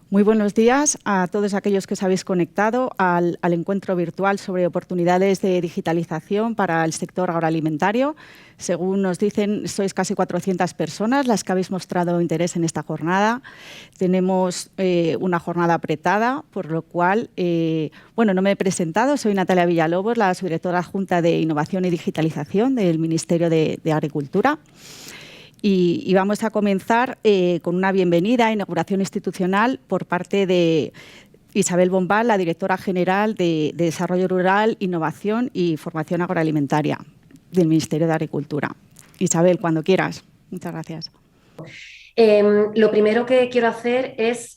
Muy buenos días a todos aquellos que os habéis conectado al encuentro virtual sobre oportunidades de digitalización para el sector agroalimentario. Según nos dicen, sois casi 400 personas las que habéis mostrado interés en esta jornada. Tenemos una jornada apretada, por lo cual, no me he presentado. Soy Natalia Villalobos, la subdirectora adjunta de Innovación y Digitalización del Ministerio de Agricultura. Y vamos a comenzar con una bienvenida, inauguración institucional por parte de Isabel Bombal, la directora general de Desarrollo Rural, Innovación y Formación Agroalimentaria del Ministerio de Agricultura. Isabel, cuando quieras. Muchas gracias. Lo primero que quiero hacer es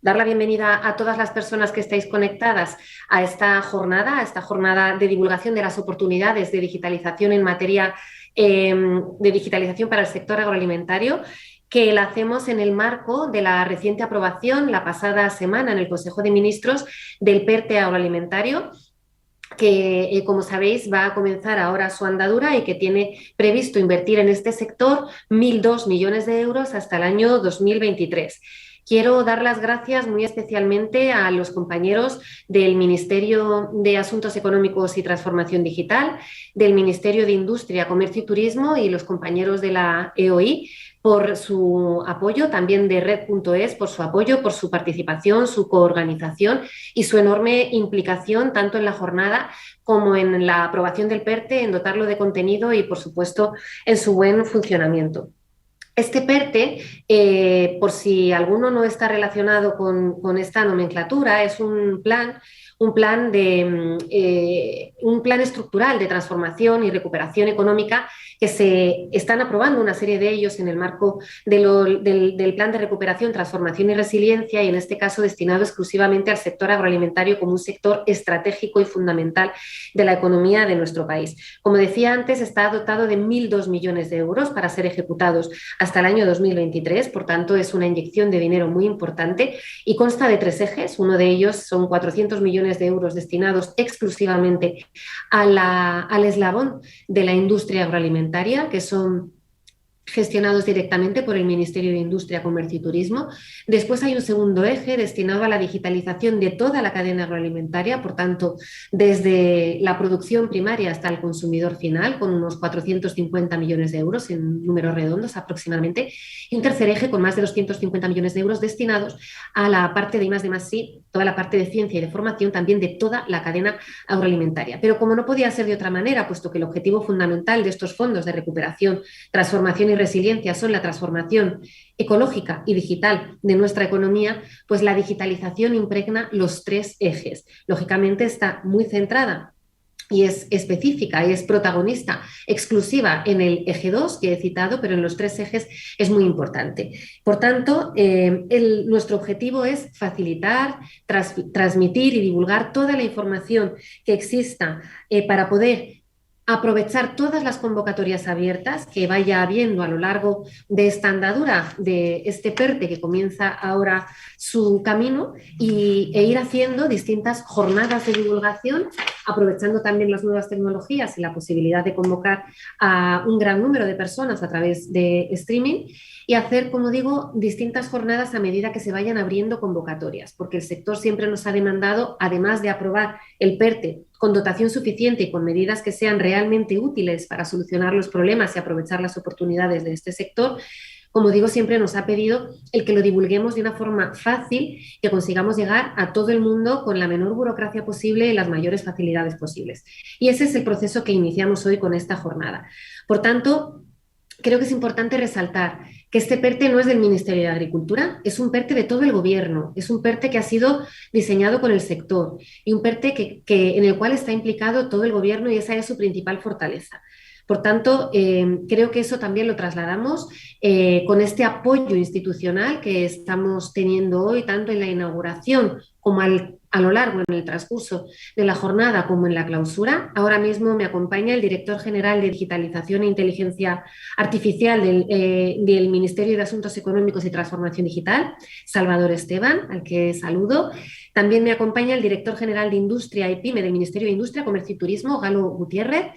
dar la bienvenida a todas las personas que estáis conectadas a esta jornada de divulgación de las oportunidades de digitalización en materia de digitalización para el sector agroalimentario, que la hacemos en el marco de la reciente aprobación la pasada semana en el Consejo de Ministros del PERTE agroalimentario, que, como sabéis, va a comenzar ahora su andadura y que tiene previsto invertir en este sector 1.002 millones de euros hasta el año 2023. Quiero dar las gracias muy especialmente a los compañeros del Ministerio de Asuntos Económicos y Transformación Digital, del Ministerio de Industria, Comercio y Turismo y los compañeros de la EOI por su apoyo, también de Red.es por su apoyo, por su participación, su coorganización y su enorme implicación tanto en la jornada como en la aprobación del PERTE, en dotarlo de contenido y, por supuesto, en su buen funcionamiento. Este PERTE, por si alguno no está relacionado con esta nomenclatura, es un plan estructural de transformación y recuperación económica que se están aprobando una serie de ellos en el marco del plan de recuperación, transformación y resiliencia, y en este caso destinado exclusivamente al sector agroalimentario como un sector estratégico y fundamental de la economía de nuestro país. Como decía antes, está dotado de 1.002 millones de euros para ser ejecutados hasta el año 2023, por tanto es una inyección de dinero muy importante y consta de 3 ejes. Uno de ellos son 400 millones de euros destinados exclusivamente al eslabón de la industria agroalimentaria, que son gestionados directamente por el Ministerio de Industria, Comercio y Turismo. Después hay un segundo eje destinado a la digitalización de toda la cadena agroalimentaria, por tanto, desde la producción primaria hasta el consumidor final, con unos 450 millones de euros en números redondos aproximadamente. Y un tercer eje con más de 250 millones de euros destinados a la parte de I+D+I, toda la parte de ciencia y de formación también de toda la cadena agroalimentaria. Pero como no podía ser de otra manera, puesto que el objetivo fundamental de estos fondos de recuperación, transformación y resiliencia son la transformación ecológica y digital de nuestra economía, pues la digitalización impregna los 3 ejes. Lógicamente está muy centrada y es específica y es protagonista exclusiva en el eje 2 que he citado, pero en los 3 ejes es muy importante. Por tanto, nuestro objetivo es facilitar, transmitir y divulgar toda la información que exista para poder aprovechar todas las convocatorias abiertas que vaya habiendo a lo largo de esta andadura de este PERTE que comienza ahora su camino e ir haciendo distintas jornadas de divulgación, aprovechando también las nuevas tecnologías y la posibilidad de convocar a un gran número de personas a través de streaming y hacer, como digo, distintas jornadas a medida que se vayan abriendo convocatorias, porque el sector siempre nos ha demandado, además de aprobar el PERTE con dotación suficiente y con medidas que sean realmente útiles para solucionar los problemas y aprovechar las oportunidades de este sector, como digo, siempre nos ha pedido el que lo divulguemos de una forma fácil, que consigamos llegar a todo el mundo con la menor burocracia posible y las mayores facilidades posibles. Y ese es el proceso que iniciamos hoy con esta jornada. Por tanto, creo que es importante resaltar que este PERTE no es del Ministerio de Agricultura, es un PERTE de todo el Gobierno, es un PERTE que ha sido diseñado con el sector y un PERTE en el cual está implicado todo el Gobierno y esa es su principal fortaleza. Por tanto, creo que eso también lo trasladamos con este apoyo institucional que estamos teniendo hoy, tanto en la inauguración como a lo largo, en el transcurso de la jornada como en la clausura. Ahora mismo me acompaña el director general de Digitalización e Inteligencia Artificial del Ministerio de Asuntos Económicos y Transformación Digital, Salvador Esteban, al que saludo. También me acompaña el director general de Industria y PYME del Ministerio de Industria, Comercio y Turismo, Galo Gutiérrez.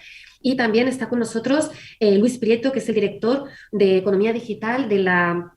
Y también está con nosotros Luis Prieto, que es el director de Economía Digital de la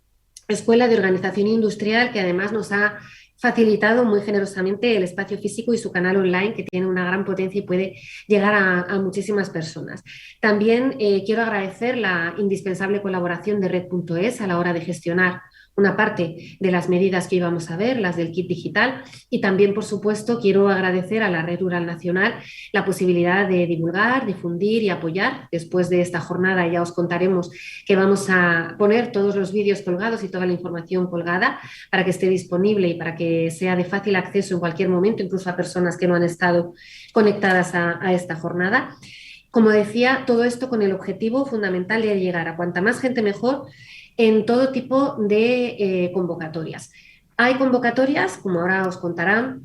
escuela de organización industrial que además nos ha facilitado muy generosamente el espacio físico y su canal online, que tiene una gran potencia y puede llegar a muchísimas personas. También quiero agradecer la indispensable colaboración de Red.es a la hora de gestionar una parte de las medidas que íbamos a ver, las del kit digital, y también, por supuesto, quiero agradecer a la Red Rural Nacional la posibilidad de divulgar, difundir y apoyar. Después de esta jornada ya os contaremos que vamos a poner todos los vídeos colgados y toda la información colgada para que esté disponible y para que sea de fácil acceso en cualquier momento, incluso a personas que no han estado conectadas a esta jornada. Como decía, todo esto con el objetivo fundamental de llegar a cuanta más gente mejor en todo tipo de convocatorias. Hay convocatorias, como ahora os contarán,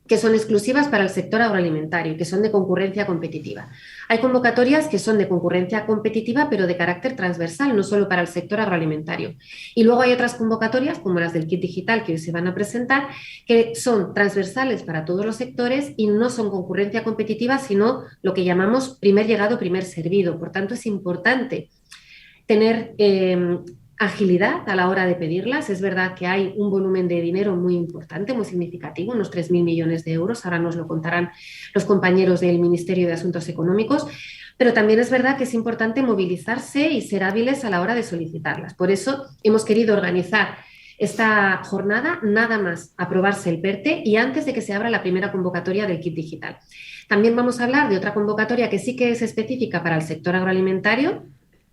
que son exclusivas para el sector agroalimentario, que son de concurrencia competitiva. Hay convocatorias que son de concurrencia competitiva, pero de carácter transversal, no solo para el sector agroalimentario. Y luego hay otras convocatorias, como las del kit digital que hoy se van a presentar, que son transversales para todos los sectores y no son concurrencia competitiva, sino lo que llamamos primer llegado, primer servido. Por tanto, es importante tener agilidad a la hora de pedirlas. Es verdad que hay un volumen de dinero muy importante, muy significativo, unos 3.000 millones de euros. Ahora nos lo contarán los compañeros del Ministerio de Asuntos Económicos. Pero también es verdad que es importante movilizarse y ser hábiles a la hora de solicitarlas. Por eso hemos querido organizar esta jornada nada más aprobarse el PERTE y antes de que se abra la primera convocatoria del kit digital. También vamos a hablar de otra convocatoria que sí que es específica para el sector agroalimentario,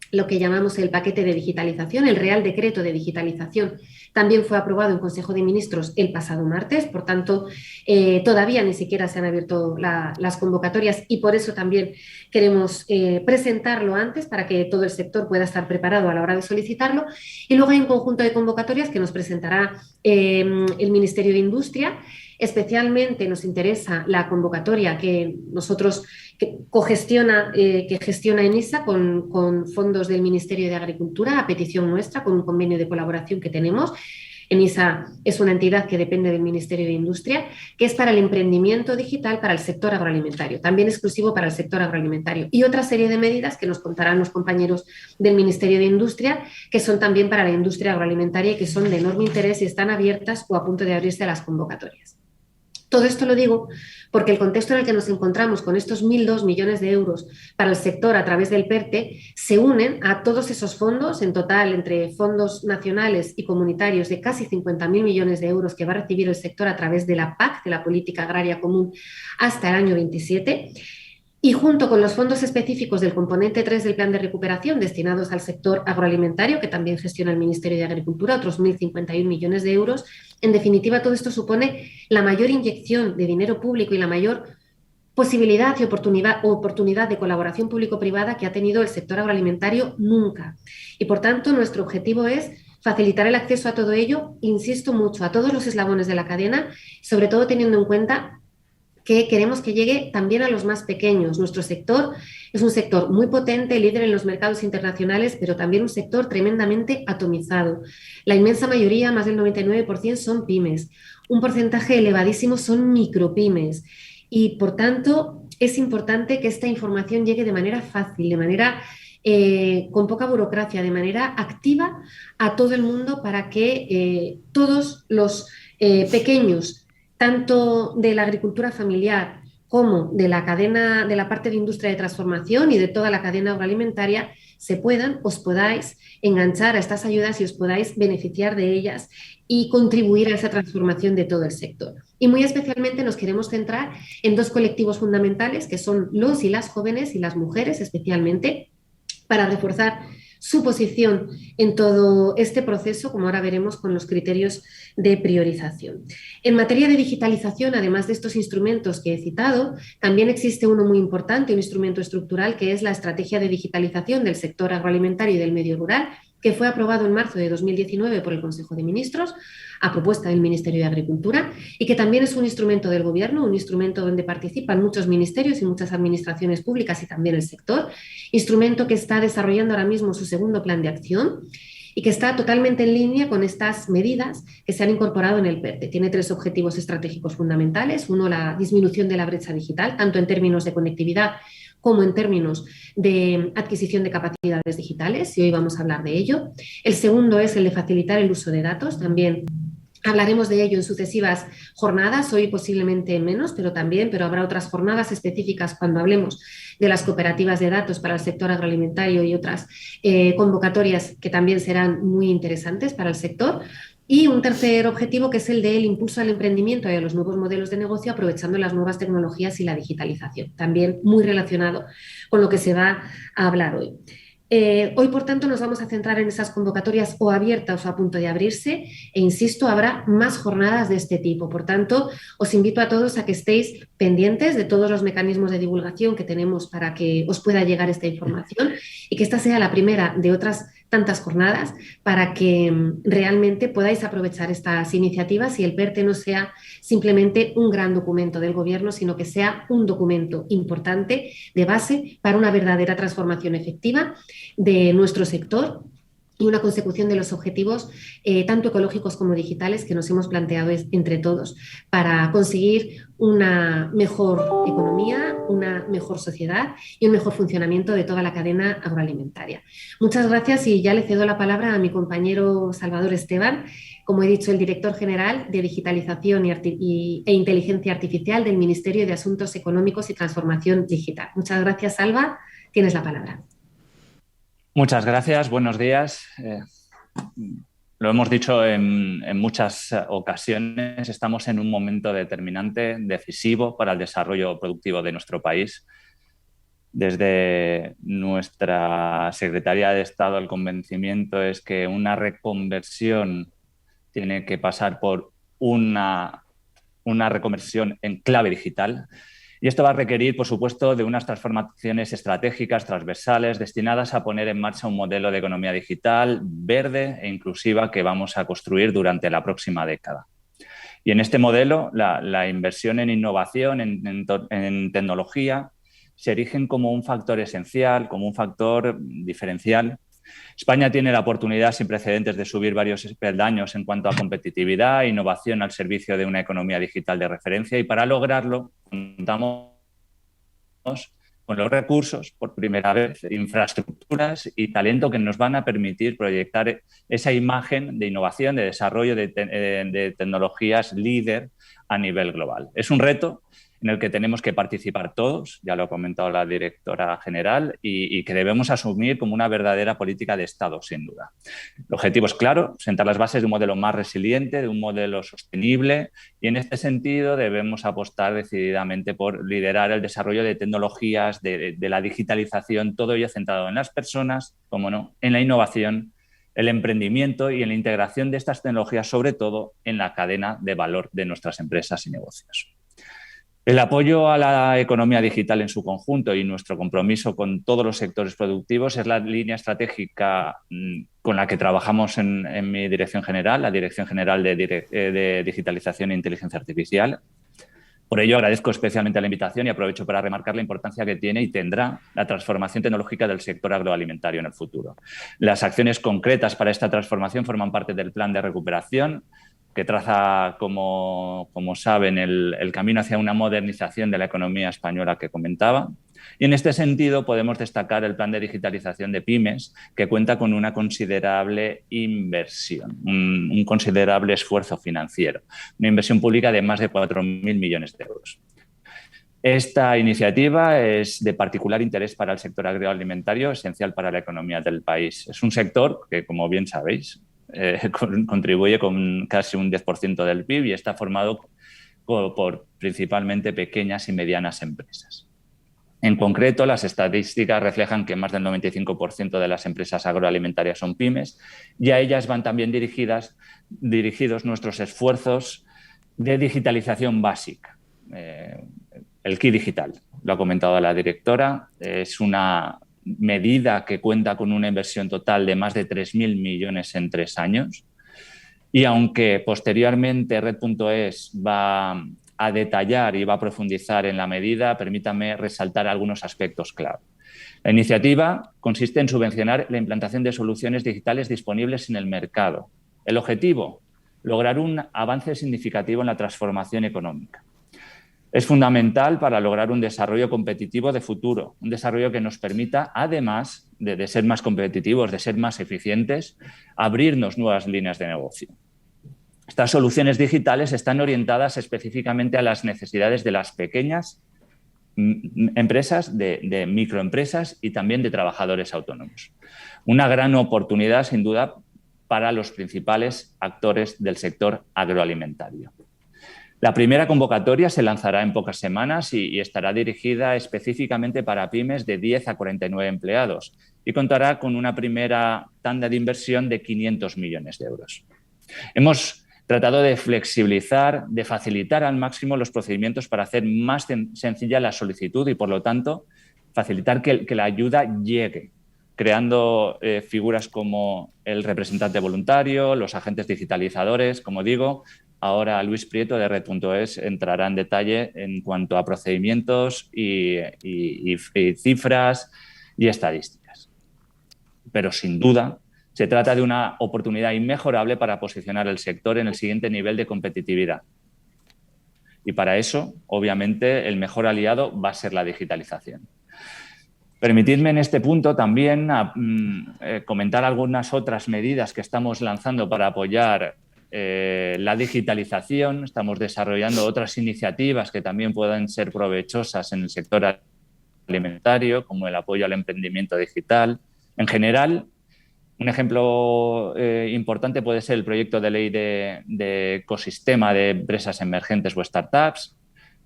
lo que llamamos el paquete de digitalización, el Real Decreto de Digitalización, también fue aprobado en Consejo de Ministros el pasado martes, por tanto, todavía ni siquiera se han abierto las convocatorias y por eso también queremos presentarlo antes para que todo el sector pueda estar preparado a la hora de solicitarlo. Y luego hay un conjunto de convocatorias que nos presentará el Ministerio de Industria. Especialmente nos interesa la convocatoria que nosotros que gestiona ENISA con fondos del Ministerio de Agricultura a petición nuestra, con un convenio de colaboración que tenemos. ENISA es una entidad que depende del Ministerio de Industria, que es para el emprendimiento digital para el sector agroalimentario, también exclusivo para el sector agroalimentario. Y otra serie de medidas que nos contarán los compañeros del Ministerio de Industria, que son también para la industria agroalimentaria y que son de enorme interés y están abiertas o a punto de abrirse las convocatorias. Todo esto lo digo porque el contexto en el que nos encontramos con estos 1.002 millones de euros para el sector a través del PERTE se unen a todos esos fondos, en total entre fondos nacionales y comunitarios de casi 50.000 millones de euros que va a recibir el sector a través de la PAC, de la Política Agraria Común, hasta el año 27. Y junto con los fondos específicos del componente 3 del plan de recuperación destinados al sector agroalimentario, que también gestiona el Ministerio de Agricultura, otros 1.051 millones de euros, en definitiva todo esto supone la mayor inyección de dinero público y la mayor posibilidad y oportunidad de colaboración público-privada que ha tenido el sector agroalimentario nunca. Y por tanto nuestro objetivo es facilitar el acceso a todo ello, insisto mucho, a todos los eslabones de la cadena, sobre todo teniendo en cuenta que queremos que llegue también a los más pequeños. Nuestro sector es un sector muy potente, líder en los mercados internacionales, pero también un sector tremendamente atomizado. La inmensa mayoría, más del 99%, son pymes. Un porcentaje elevadísimo son micropymes. Y, por tanto, es importante que esta información llegue de manera fácil, de manera con poca burocracia, de manera activa a todo el mundo para que todos los pequeños, tanto de la agricultura familiar como de la cadena, de la parte de industria de transformación y de toda la cadena agroalimentaria, os podáis enganchar a estas ayudas y os podáis beneficiar de ellas y contribuir a esa transformación de todo el sector. Y muy especialmente nos queremos centrar en dos colectivos fundamentales, que son los y las jóvenes y las mujeres especialmente, para reforzar su posición en todo este proceso, como ahora veremos con los criterios de priorización. En materia de digitalización, además de estos instrumentos que he citado, también existe uno muy importante, un instrumento estructural, que es la Estrategia de Digitalización del Sector Agroalimentario y del Medio Rural, que fue aprobado en marzo de 2019 por el Consejo de Ministros, a propuesta del Ministerio de Agricultura, y que también es un instrumento del Gobierno, un instrumento donde participan muchos ministerios y muchas administraciones públicas y también el sector, instrumento que está desarrollando ahora mismo su segundo plan de acción y que está totalmente en línea con estas medidas que se han incorporado en el PERTE. Tiene 3 objetivos estratégicos fundamentales. Uno, la disminución de la brecha digital, tanto en términos de conectividad como en términos de adquisición de capacidades digitales, y hoy vamos a hablar de ello. El segundo es el de facilitar el uso de datos, también hablaremos de ello en sucesivas jornadas, hoy posiblemente menos, pero habrá otras jornadas específicas cuando hablemos de las cooperativas de datos para el sector agroalimentario y otras convocatorias que también serán muy interesantes para el sector. Y un tercer objetivo, que es el del impulso al emprendimiento y a los nuevos modelos de negocio, aprovechando las nuevas tecnologías y la digitalización, también muy relacionado con lo que se va a hablar hoy. Hoy, por tanto, nos vamos a centrar en esas convocatorias o abiertas o a punto de abrirse e, insisto, habrá más jornadas de este tipo. Por tanto, os invito a todos a que estéis pendientes de todos los mecanismos de divulgación que tenemos para que os pueda llegar esta información y que esta sea la primera de otras tantas jornadas para que realmente podáis aprovechar estas iniciativas y el PERTE no sea simplemente un gran documento del Gobierno, sino que sea un documento importante de base para una verdadera transformación efectiva de nuestro sector y una consecución de los objetivos tanto ecológicos como digitales que nos hemos planteado entre todos para conseguir una mejor economía, una mejor sociedad y un mejor funcionamiento de toda la cadena agroalimentaria. Muchas gracias y ya le cedo la palabra a mi compañero Salvador Esteban, como he dicho, el director general de Digitalización e Inteligencia Artificial del Ministerio de Asuntos Económicos y Transformación Digital. Muchas gracias, Salva. Tienes la palabra. Muchas gracias, buenos días. Lo hemos dicho en muchas ocasiones, estamos en un momento determinante, decisivo para el desarrollo productivo de nuestro país. Desde nuestra Secretaría de Estado el convencimiento es que una reconversión tiene que pasar por una reconversión en clave digital. Y esto va a requerir, por supuesto, de unas transformaciones estratégicas transversales destinadas a poner en marcha un modelo de economía digital verde e inclusiva que vamos a construir durante la próxima década. Y en este modelo, la inversión en innovación, en tecnología, se erigen como un factor esencial, como un factor diferencial. España tiene la oportunidad sin precedentes de subir varios peldaños en cuanto a competitividad e innovación al servicio de una economía digital de referencia y para lograrlo contamos con los recursos, por primera vez, infraestructuras y talento que nos van a permitir proyectar esa imagen de innovación, de desarrollo de tecnologías líder a nivel global. Es un reto en el que tenemos que participar todos, ya lo ha comentado la directora general, y que debemos asumir como una verdadera política de Estado, sin duda. El objetivo es claro, sentar las bases de un modelo más resiliente, de un modelo sostenible, y en este sentido debemos apostar decididamente por liderar el desarrollo de tecnologías, de la digitalización, todo ello centrado en las personas, como no, en la innovación, el emprendimiento y en la integración de estas tecnologías, sobre todo en la cadena de valor de nuestras empresas y negocios. El apoyo a la economía digital en su conjunto y nuestro compromiso con todos los sectores productivos es la línea estratégica con la que trabajamos en mi dirección general, la Dirección General de Digitalización e Inteligencia Artificial. Por ello, agradezco especialmente la invitación y aprovecho para remarcar la importancia que tiene y tendrá la transformación tecnológica del sector agroalimentario en el futuro. Las acciones concretas para esta transformación forman parte del plan de recuperación que traza, como saben, el camino hacia una modernización de la economía española que comentaba. Y en este sentido podemos destacar el plan de digitalización de pymes, que cuenta con una considerable inversión, un considerable esfuerzo financiero, una inversión pública de más de 4.000 millones de euros. Esta iniciativa es de particular interés para el sector agroalimentario, esencial para la economía del país. Es un sector que, como bien sabéis, contribuye con casi un 10% del PIB y está formado por principalmente pequeñas y medianas empresas. En concreto, las estadísticas reflejan que más del 95% de las empresas agroalimentarias son pymes y a ellas van también dirigidos nuestros esfuerzos de digitalización básica. El Kit Digital, lo ha comentado la directora, es una medida que cuenta con una inversión total de más de 3.000 millones en 3 años. Y aunque posteriormente Red.es va a detallar y va a profundizar en la medida, permítame resaltar algunos aspectos clave. La iniciativa consiste en subvencionar la implantación de soluciones digitales disponibles en el mercado. El objetivo, lograr un avance significativo en la transformación económica. Es fundamental para lograr un desarrollo competitivo de futuro, un desarrollo que nos permita, además de ser más competitivos, de ser más eficientes, abrirnos nuevas líneas de negocio. Estas soluciones digitales están orientadas específicamente a las necesidades de las pequeñas empresas, de microempresas y también de trabajadores autónomos. Una gran oportunidad, sin duda, para los principales actores del sector agroalimentario. La primera convocatoria se lanzará en pocas semanas y estará dirigida específicamente para pymes de 10 a 49 empleados y contará con una primera tanda de inversión de 500 millones de euros. Hemos tratado de flexibilizar, de facilitar al máximo los procedimientos para hacer más sencilla la solicitud y, por lo tanto, facilitar que la ayuda llegue, creando figuras como el representante voluntario, los agentes digitalizadores, como digo. Ahora Luis Prieto de Red.es entrará en detalle en cuanto a procedimientos y cifras y estadísticas. Pero sin duda se trata de una oportunidad inmejorable para posicionar el sector en el siguiente nivel de competitividad. Y para eso, obviamente, el mejor aliado va a ser la digitalización. Permitidme en este punto también comentar algunas otras medidas que estamos lanzando para apoyar la digitalización. Estamos desarrollando otras iniciativas que también puedan ser provechosas en el sector alimentario, como el apoyo al emprendimiento digital. En general, un ejemplo importante puede ser el proyecto de ley de ecosistema de empresas emergentes o startups.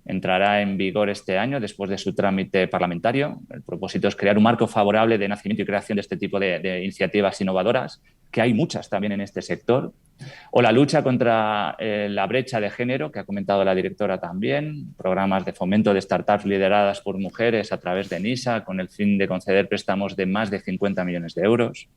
Entrará en vigor este año después de su trámite parlamentario. El propósito es crear un marco favorable de nacimiento y creación de este tipo de iniciativas innovadoras, que hay muchas también en este sector. O la lucha contra la brecha de género, que ha comentado la directora también, programas de fomento de startups lideradas por mujeres a través de NISA, con el fin de conceder préstamos de más de 50 millones de euros.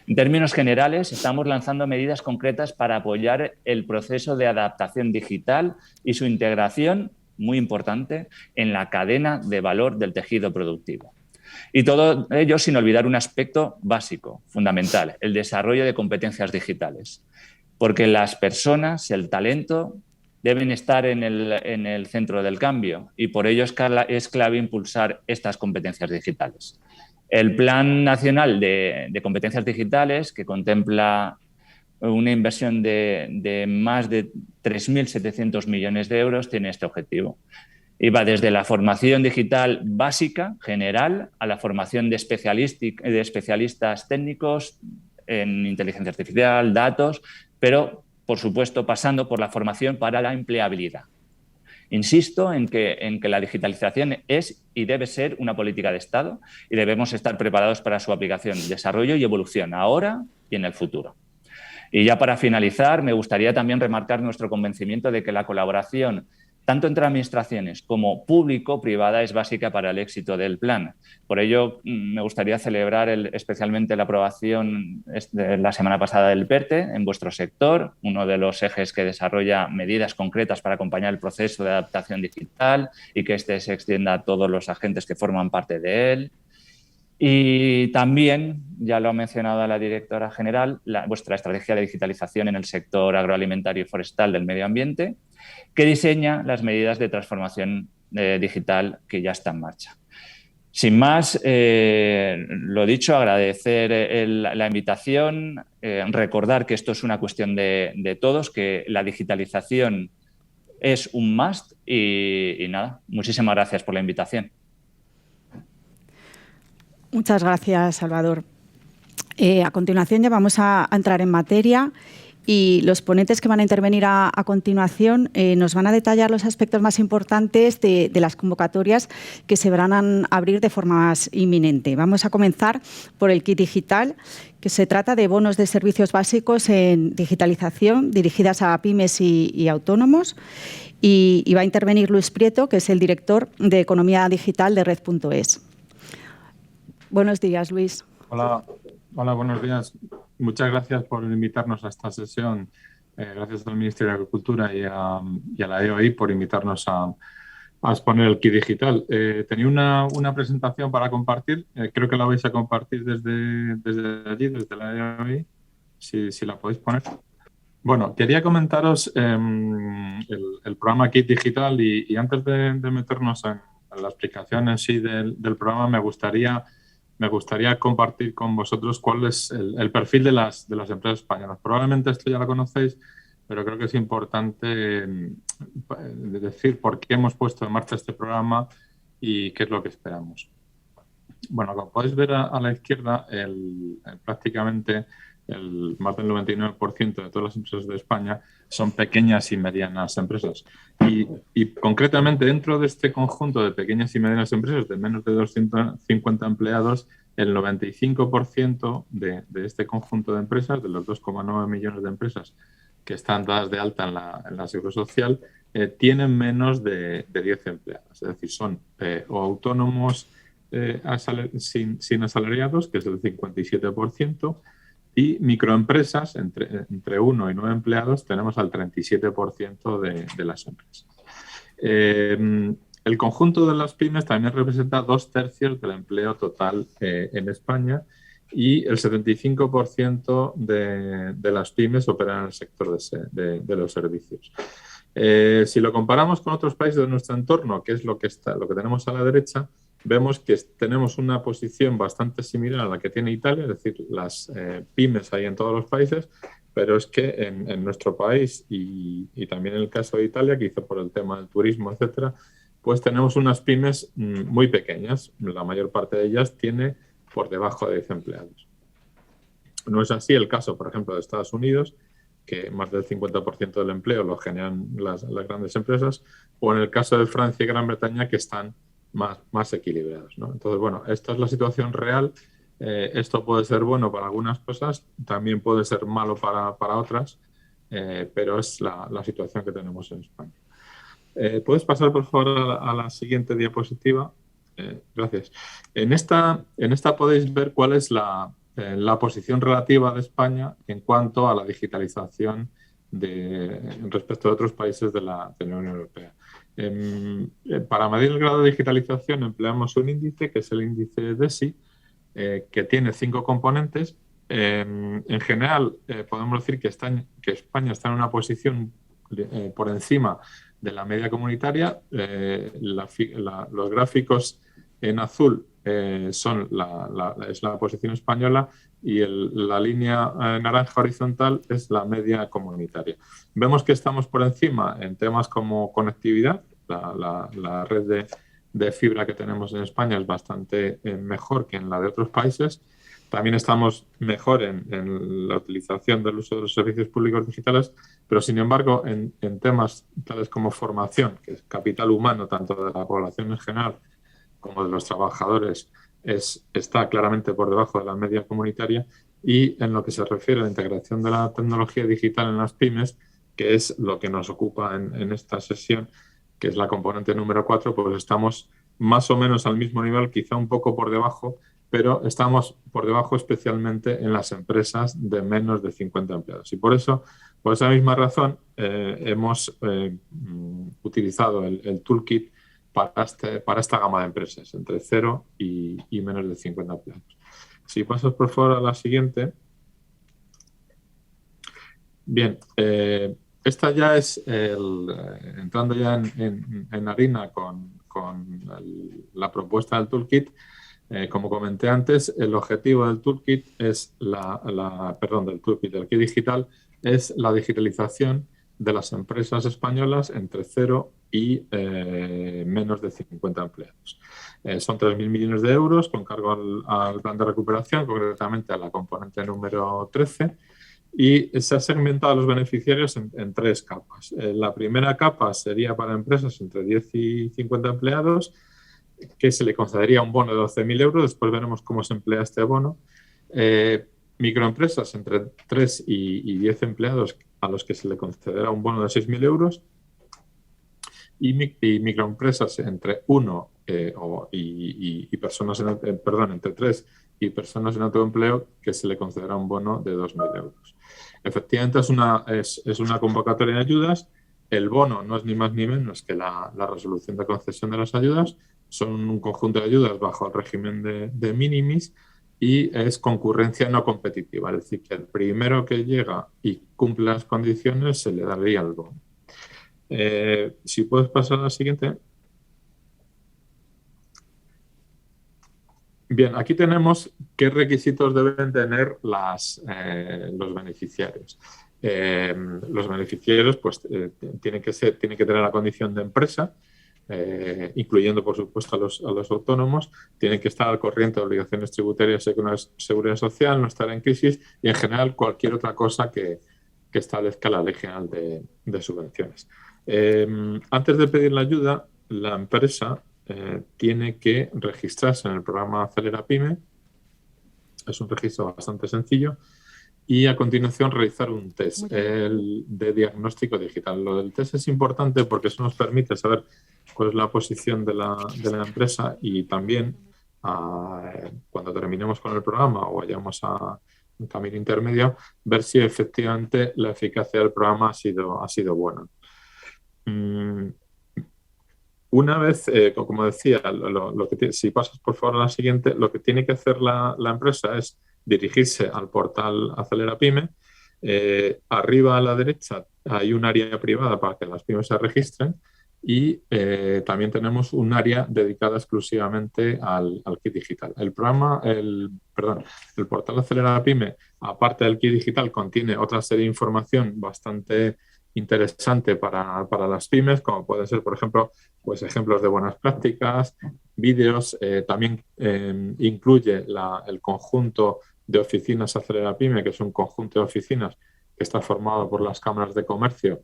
En términos generales, estamos lanzando medidas concretas para apoyar el proceso de adaptación digital y su integración, muy importante, en la cadena de valor del tejido productivo. Y todo ello sin olvidar un aspecto básico, fundamental, el desarrollo de competencias digitales. Porque las personas, el talento, deben estar en el centro del cambio y por ello es clave impulsar estas competencias digitales. El Plan Nacional de Competencias Digitales, que contempla una inversión de más de 3.700 millones de euros, tiene este objetivo. Y va desde la formación digital básica, general, a la formación de especialistas técnicos en inteligencia artificial, datos, pero, por supuesto, pasando por la formación para la empleabilidad. Insisto en que la digitalización es y debe ser una política de Estado y debemos estar preparados para su aplicación, desarrollo y evolución ahora y en el futuro. Y ya para finalizar, me gustaría también remarcar nuestro convencimiento de que la colaboración tanto entre administraciones como público-privada es básica para el éxito del plan. Por ello, me gustaría celebrar especialmente la aprobación la semana pasada del PERTE en vuestro sector, uno de los ejes que desarrolla medidas concretas para acompañar el proceso de adaptación digital y que este se extienda a todos los agentes que forman parte de él. Y también, ya lo ha mencionado la directora general, vuestra estrategia de digitalización en el sector agroalimentario y forestal del medio ambiente, que diseña las medidas de transformación digital que ya está en marcha. Sin más, lo dicho, agradecer la invitación, recordar que esto es una cuestión de todos, que la digitalización es un must y nada, muchísimas gracias por la invitación. Muchas gracias, Salvador. A continuación ya vamos a entrar en materia y los ponentes que van a intervenir a continuación nos van a detallar los aspectos más importantes de las convocatorias que se van a abrir de forma más inminente. Vamos a comenzar por el kit digital, que se trata de bonos de servicios básicos en digitalización dirigidas a pymes y autónomos. Y va a intervenir Luis Prieto, que es el director de Economía Digital de Red.es. Buenos días, Luis. Hola, buenos días. Muchas gracias por invitarnos a esta sesión. Gracias al Ministerio de Agricultura y a la EOI por invitarnos a exponer el kit digital. Tenía una presentación para compartir. Creo que la vais a compartir desde allí, desde la EAI, si la podéis poner. Bueno, quería comentaros el programa Kit Digital y antes de meternos en la explicación en sí del programa, me gustaría compartir con vosotros cuál es el perfil de las empresas españolas. Probablemente esto ya lo conocéis, pero creo que es importante decir por qué hemos puesto en marcha este programa y qué es lo que esperamos. Bueno, como podéis ver a la izquierda, prácticamente más del 99% de todas las empresas de España son pequeñas y medianas empresas. Y concretamente dentro de este conjunto de pequeñas y medianas empresas de menos de 250 empleados, el 95% de este conjunto de empresas, de los 2,9 millones de empresas que están dadas de alta en la Seguridad Social, tienen menos de 10 empleados. Es decir, son o autónomos sin asalariados, que es el 57%, y microempresas, entre 1 y 9 empleados, tenemos al 37% de las empresas. El conjunto de las pymes también representa 2/3 del empleo total en España y el 75% de las pymes operan en el sector de los servicios. Si lo comparamos con otros países de nuestro entorno, que es lo que tenemos a la derecha, vemos que tenemos una posición bastante similar a la que tiene Italia, es decir, las pymes hay en todos los países, pero es que en nuestro país y también en el caso de Italia, quizá por el tema del turismo, etcétera, pues tenemos unas pymes muy pequeñas. La mayor parte de ellas tiene por debajo de 10 empleados. No es así el caso, por ejemplo, de Estados Unidos, que más del 50% del empleo lo generan las grandes empresas, o en el caso de Francia y Gran Bretaña, que están más equilibrados, ¿no? Entonces, bueno, esta es la situación real. Esto puede ser bueno para algunas cosas, también puede ser malo para otras, pero es la situación que tenemos en España. ¿Puedes pasar, por favor, a la siguiente diapositiva? Gracias. En esta podéis ver cuál es la posición relativa de España en cuanto a la digitalización respecto a otros países de la Unión Europea. Para medir el grado de digitalización empleamos un índice que es el índice DESI, que tiene 5 componentes. En general, podemos decir que España está en una posición por encima de la media comunitaria. Los gráficos en azul es la posición española y la línea naranja horizontal es la media comunitaria. Vemos que estamos por encima en temas como conectividad. La red de fibra que tenemos en España es bastante mejor que en la de otros países. También estamos mejor en la utilización del uso de los servicios públicos digitales, pero sin embargo en temas tales como formación, que es capital humano tanto de la población en general como de los trabajadores, está claramente por debajo de la media comunitaria. Y en lo que se refiere a la integración de la tecnología digital en las pymes, que es lo que nos ocupa en esta sesión, que es la componente número 4, pues estamos más o menos al mismo nivel, quizá un poco por debajo, pero estamos por debajo especialmente en las empresas de menos de 50 empleados. Y por esa misma razón, hemos utilizado el toolkit para esta gama de empresas, entre 0 y menos de 50 empleados. Si pasas, por favor, a la siguiente. Bien, esta ya es entrando ya en harina con la propuesta del toolkit. Como comenté antes, el objetivo del toolkit es del kit digital es la digitalización de las empresas españolas entre 0 y menos de 50 empleados. Son 3.000 millones de euros con cargo al plan de recuperación, concretamente a la componente número 13, y se ha segmentado a los beneficiarios en 3 capas. La primera capa sería para empresas entre 10 y 50 empleados, que se le concedería un bono de 12.000 euros. Después veremos cómo se emplea este bono. Microempresas entre 3 y 10 empleados, a los que se le concederá un bono de 6.000 euros. Y microempresas entre 1 y personas entre 3 y personas en autoempleo, que se le concederá un bono de 2.000 euros. Efectivamente, es una convocatoria de ayudas. El bono no es ni más ni menos que la resolución de concesión de las ayudas. Son un conjunto de ayudas bajo el régimen de minimis y es concurrencia no competitiva. Es decir, que el primero que llega y cumple las condiciones se le daría el bono. Si puedes pasar a la siguiente. Bien, aquí tenemos qué requisitos deben tener los beneficiarios. Los beneficiarios pues, tienen que tener la condición de empresa, incluyendo, por supuesto, a los autónomos, tienen que estar al corriente de obligaciones tributarias y con la seguridad social, no estar en crisis y, en general, cualquier otra cosa que establezca la Ley General de Subvenciones. Antes de pedir la ayuda, la empresa tiene que registrarse en el programa Acelera Pyme. Es un registro bastante sencillo. Y a continuación realizar un test de diagnóstico digital. Lo del test es importante porque eso nos permite saber cuál es la posición de la empresa y también cuando terminemos con el programa o vayamos a un camino intermedio, ver si efectivamente la eficacia del programa ha sido buena. Una vez, como decía, si pasas por favor a la siguiente, lo que tiene que hacer la empresa es dirigirse al portal Acelera Pyme. Arriba a la derecha hay un área privada para que las pymes se registren y también tenemos un área dedicada exclusivamente al kit digital. El portal Acelera Pyme, aparte del kit digital, contiene otra serie de información bastante interesante para las pymes, como pueden ser, por ejemplo, pues ejemplos de buenas prácticas, vídeos, también incluye el conjunto de oficinas Acelera Pyme, que es un conjunto de oficinas que está formado por las cámaras de comercio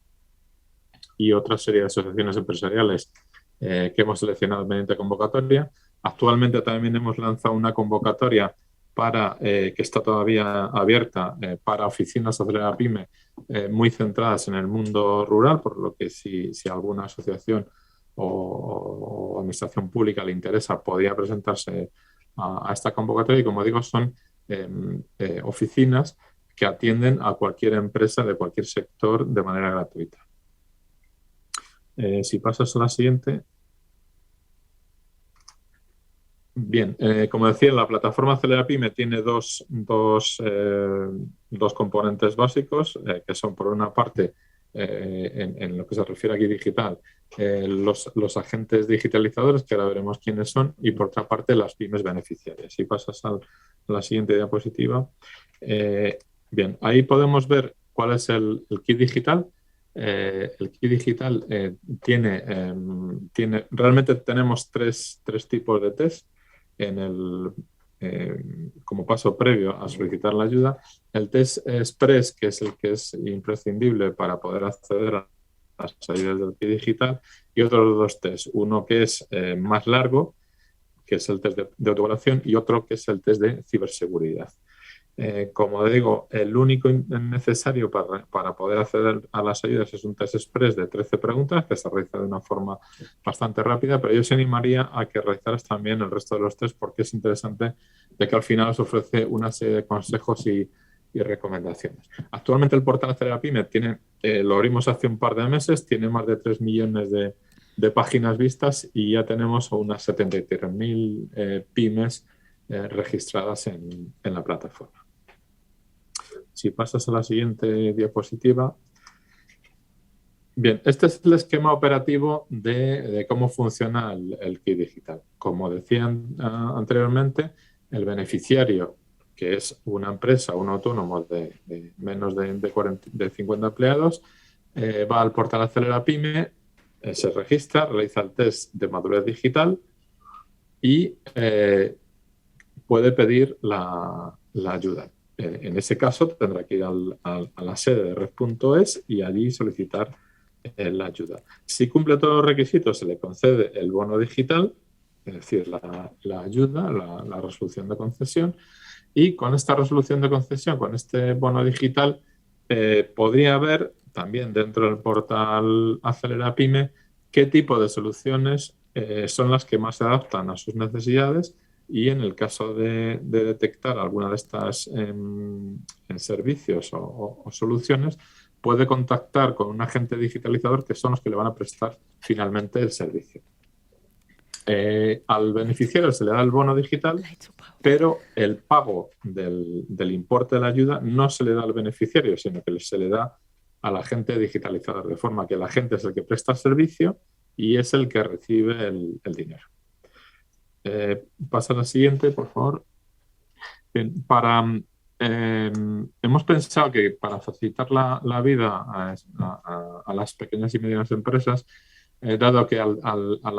y otra serie de asociaciones empresariales que hemos seleccionado mediante convocatoria. Actualmente también hemos lanzado una convocatoria que está todavía abierta para oficinas Acelera Pyme muy centradas en el mundo rural, por lo que si alguna asociación o administración pública le interesa, podría presentarse a esta convocatoria y, como digo, son oficinas que atienden a cualquier empresa de cualquier sector de manera gratuita. Si pasas a la siguiente. Bien, como decía, la plataforma Acelera Pyme tiene dos componentes básicos, que son, por una parte, en lo que se refiere aquí digital, los agentes digitalizadores, que ahora veremos quiénes son, y por otra parte las pymes beneficiarias. Si pasas a la siguiente diapositiva. Bien, ahí podemos ver cuál es el kit digital. El kit digital realmente tenemos tres tipos de test. Como paso previo a solicitar la ayuda, el test express, que es el que es imprescindible para poder acceder a las ayudas del kit digital, y otros dos test, uno que es más largo, que es el test de autoevaluación, y otro que es el test de ciberseguridad. Como digo, el único necesario para poder acceder a las ayudas es un test express de 13 preguntas que se realiza de una forma bastante rápida, pero yo os animaría a que realizaras también el resto de los test porque es interesante, ya que al final os ofrece una serie de consejos y recomendaciones. Actualmente el portal Acelera Pyme lo abrimos hace un par de meses, tiene más de 3 millones de páginas vistas y ya tenemos unas 73.000 pymes registradas en la plataforma. Si pasas a la siguiente diapositiva. Bien, este es el esquema operativo de cómo funciona el kit digital. Como decían anteriormente, el beneficiario, que es una empresa, un autónomo de menos de 50 empleados, va al portal Acelera Pyme, se registra, realiza el test de madurez digital y puede pedir la ayuda. En ese caso tendrá que ir a la sede de red.es y allí solicitar la ayuda. Si cumple todos los requisitos, se le concede el bono digital, es decir, la ayuda, la resolución de concesión, y con esta resolución de concesión, con este bono digital, podría haber también dentro del portal Acelera Pyme qué tipo de soluciones son las que más se adaptan a sus necesidades. Y en el caso de detectar alguna de estas en servicios o soluciones, puede contactar con un agente digitalizador que son los que le van a prestar finalmente el servicio. Al beneficiario se le da el bono digital, pero el pago del importe de la ayuda no se le da al beneficiario, sino que se le da al agente digitalizador, de forma que el agente es el que presta el servicio y es el que recibe el dinero. Pasa a la siguiente, por favor. Bien, hemos pensado que para facilitar la vida a las pequeñas y medianas empresas, dado que al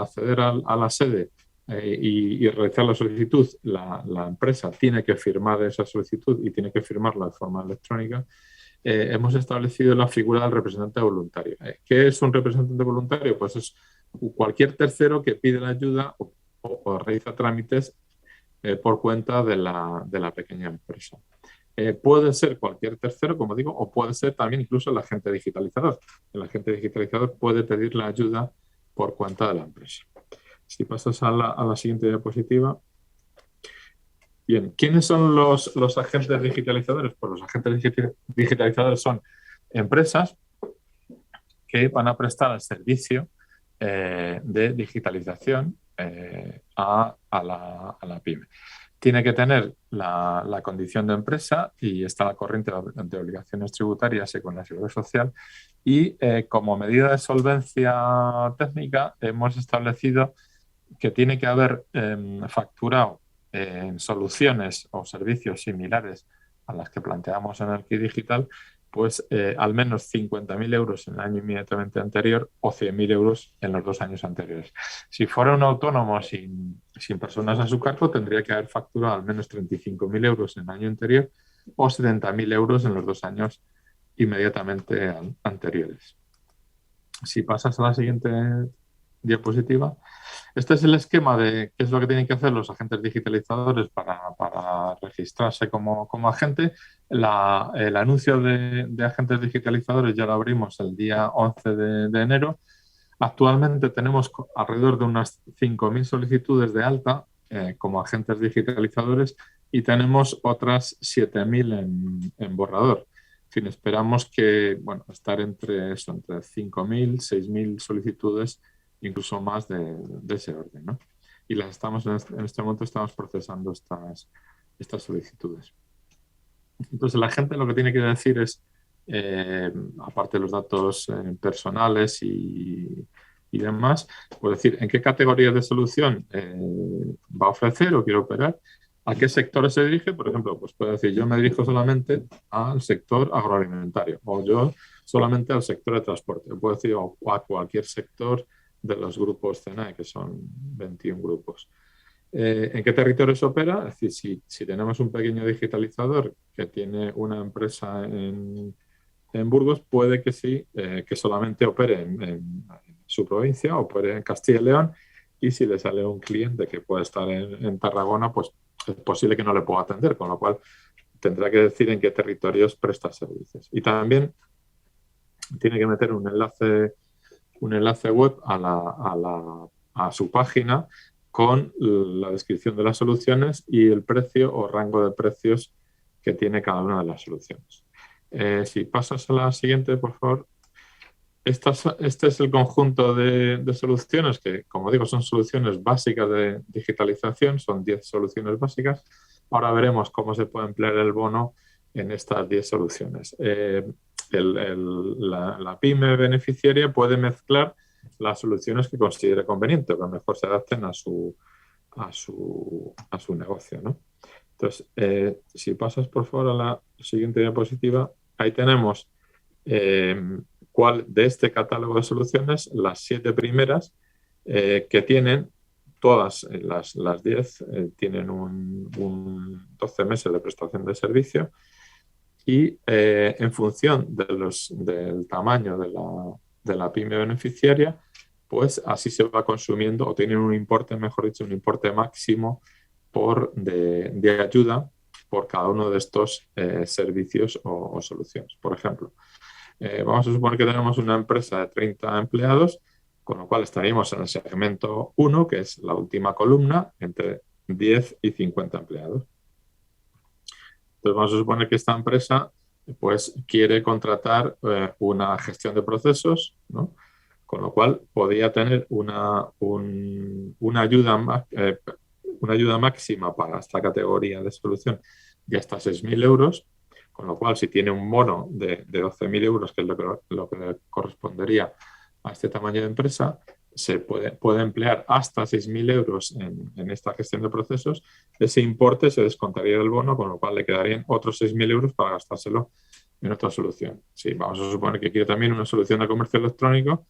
acceder a la sede y realizar la solicitud, la empresa tiene que firmar esa solicitud y tiene que firmarla de forma electrónica, hemos establecido la figura del representante voluntario. ¿Qué es un representante voluntario? Pues es cualquier tercero que pide la ayuda o realiza trámites por cuenta de la pequeña empresa. Puede ser cualquier tercero, como digo, o puede ser también incluso el agente digitalizador. El agente digitalizador puede pedir la ayuda por cuenta de la empresa. Si pasas a la siguiente diapositiva. Bien, ¿quiénes son los agentes digitalizadores? Pues los agentes digitalizadores son empresas que van a prestar el servicio de digitalización a la pyme. Tiene que tener la condición de empresa y está al corriente de obligaciones tributarias y con la seguridad social. Y como medida de solvencia técnica hemos establecido que tiene que haber facturado soluciones o servicios similares a las que planteamos en el Kit Digital, pues al menos 50.000 euros en el año inmediatamente anterior o 100.000 euros en los 2 años anteriores. Si fuera un autónomo sin personas a su cargo, tendría que haber facturado al menos 35.000 euros en el año anterior o 70.000 euros en los 2 años inmediatamente anteriores. Si pasas a la siguiente diapositiva. Este es el esquema de qué es lo que tienen que hacer los agentes digitalizadores para registrarse como agente. El anuncio de agentes digitalizadores ya lo abrimos el día 11 de enero. Actualmente tenemos alrededor de unas 5.000 solicitudes de alta como agentes digitalizadores y tenemos otras 7.000 en borrador. En fin, esperamos que, estar entre 5.000, 6.000 solicitudes, incluso más de ese orden, ¿no? Y las estamos en este momento estamos procesando estas solicitudes. Entonces, la gente lo que tiene que decir es, aparte de los datos personales y demás, pues decir en qué categoría de solución va a ofrecer o quiere operar, a qué sectores se dirige. Por ejemplo, pues puede decir, yo me dirijo solamente al sector agroalimentario o yo solamente al sector de transporte. Puedo decir a cualquier sector de los grupos CENAE, que son 21 grupos. ¿En qué territorios opera? Es decir, si tenemos un pequeño digitalizador que tiene una empresa en Burgos, puede que sí, que solamente opere en su provincia, opere en Castilla y León, y si le sale un cliente que puede estar en Tarragona, pues es posible que no le pueda atender, con lo cual tendrá que decir en qué territorios presta servicios. Y también tiene que meter un enlace web a su página con la descripción de las soluciones y el precio o rango de precios que tiene cada una de las soluciones. Si pasas a la siguiente, por favor. Este es el conjunto de soluciones que, como digo, son soluciones básicas de digitalización, son 10 soluciones básicas. Ahora veremos cómo se puede emplear el bono en estas 10 soluciones. La pyme beneficiaria puede mezclar las soluciones que considere conveniente o que mejor se adapten a su negocio, ¿no? Entonces, si pasas por favor a la siguiente diapositiva, ahí tenemos cuál de este catálogo de soluciones, las 7 primeras que tienen, todas las 10 tienen un 12 meses de prestación de servicio y en función del tamaño de la pyme beneficiaria, pues así se va consumiendo o tienen un importe, mejor dicho, un importe máximo de ayuda por cada uno de estos servicios o soluciones. Por ejemplo, vamos a suponer que tenemos una empresa de 30 empleados, con lo cual estaríamos en el segmento 1, que es la última columna, entre 10 y 50 empleados. Entonces vamos a suponer que esta empresa pues quiere contratar una gestión de procesos, ¿no? Con lo cual podría tener una ayuda máxima para esta categoría de solución de hasta 6.000 euros, con lo cual si tiene un bono de 12.000 euros, que es lo que le correspondería a este tamaño de empresa, se puede emplear hasta 6.000 euros en esta gestión de procesos. Ese importe se descontaría del bono, con lo cual le quedarían otros 6.000 euros para gastárselo en otra solución. Sí, vamos a suponer que quiere también una solución de comercio electrónico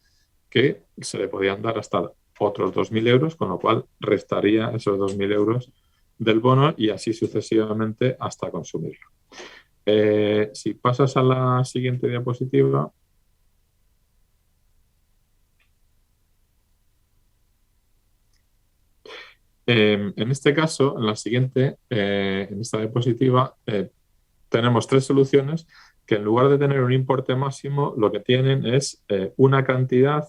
que se le podían dar hasta otros 2.000 euros, con lo cual restaría esos 2.000 euros del bono y así sucesivamente hasta consumirlo. Si pasas a la siguiente diapositiva. En este caso, en la siguiente, en esta diapositiva, tenemos 3 soluciones que en lugar de tener un importe máximo, lo que tienen es una cantidad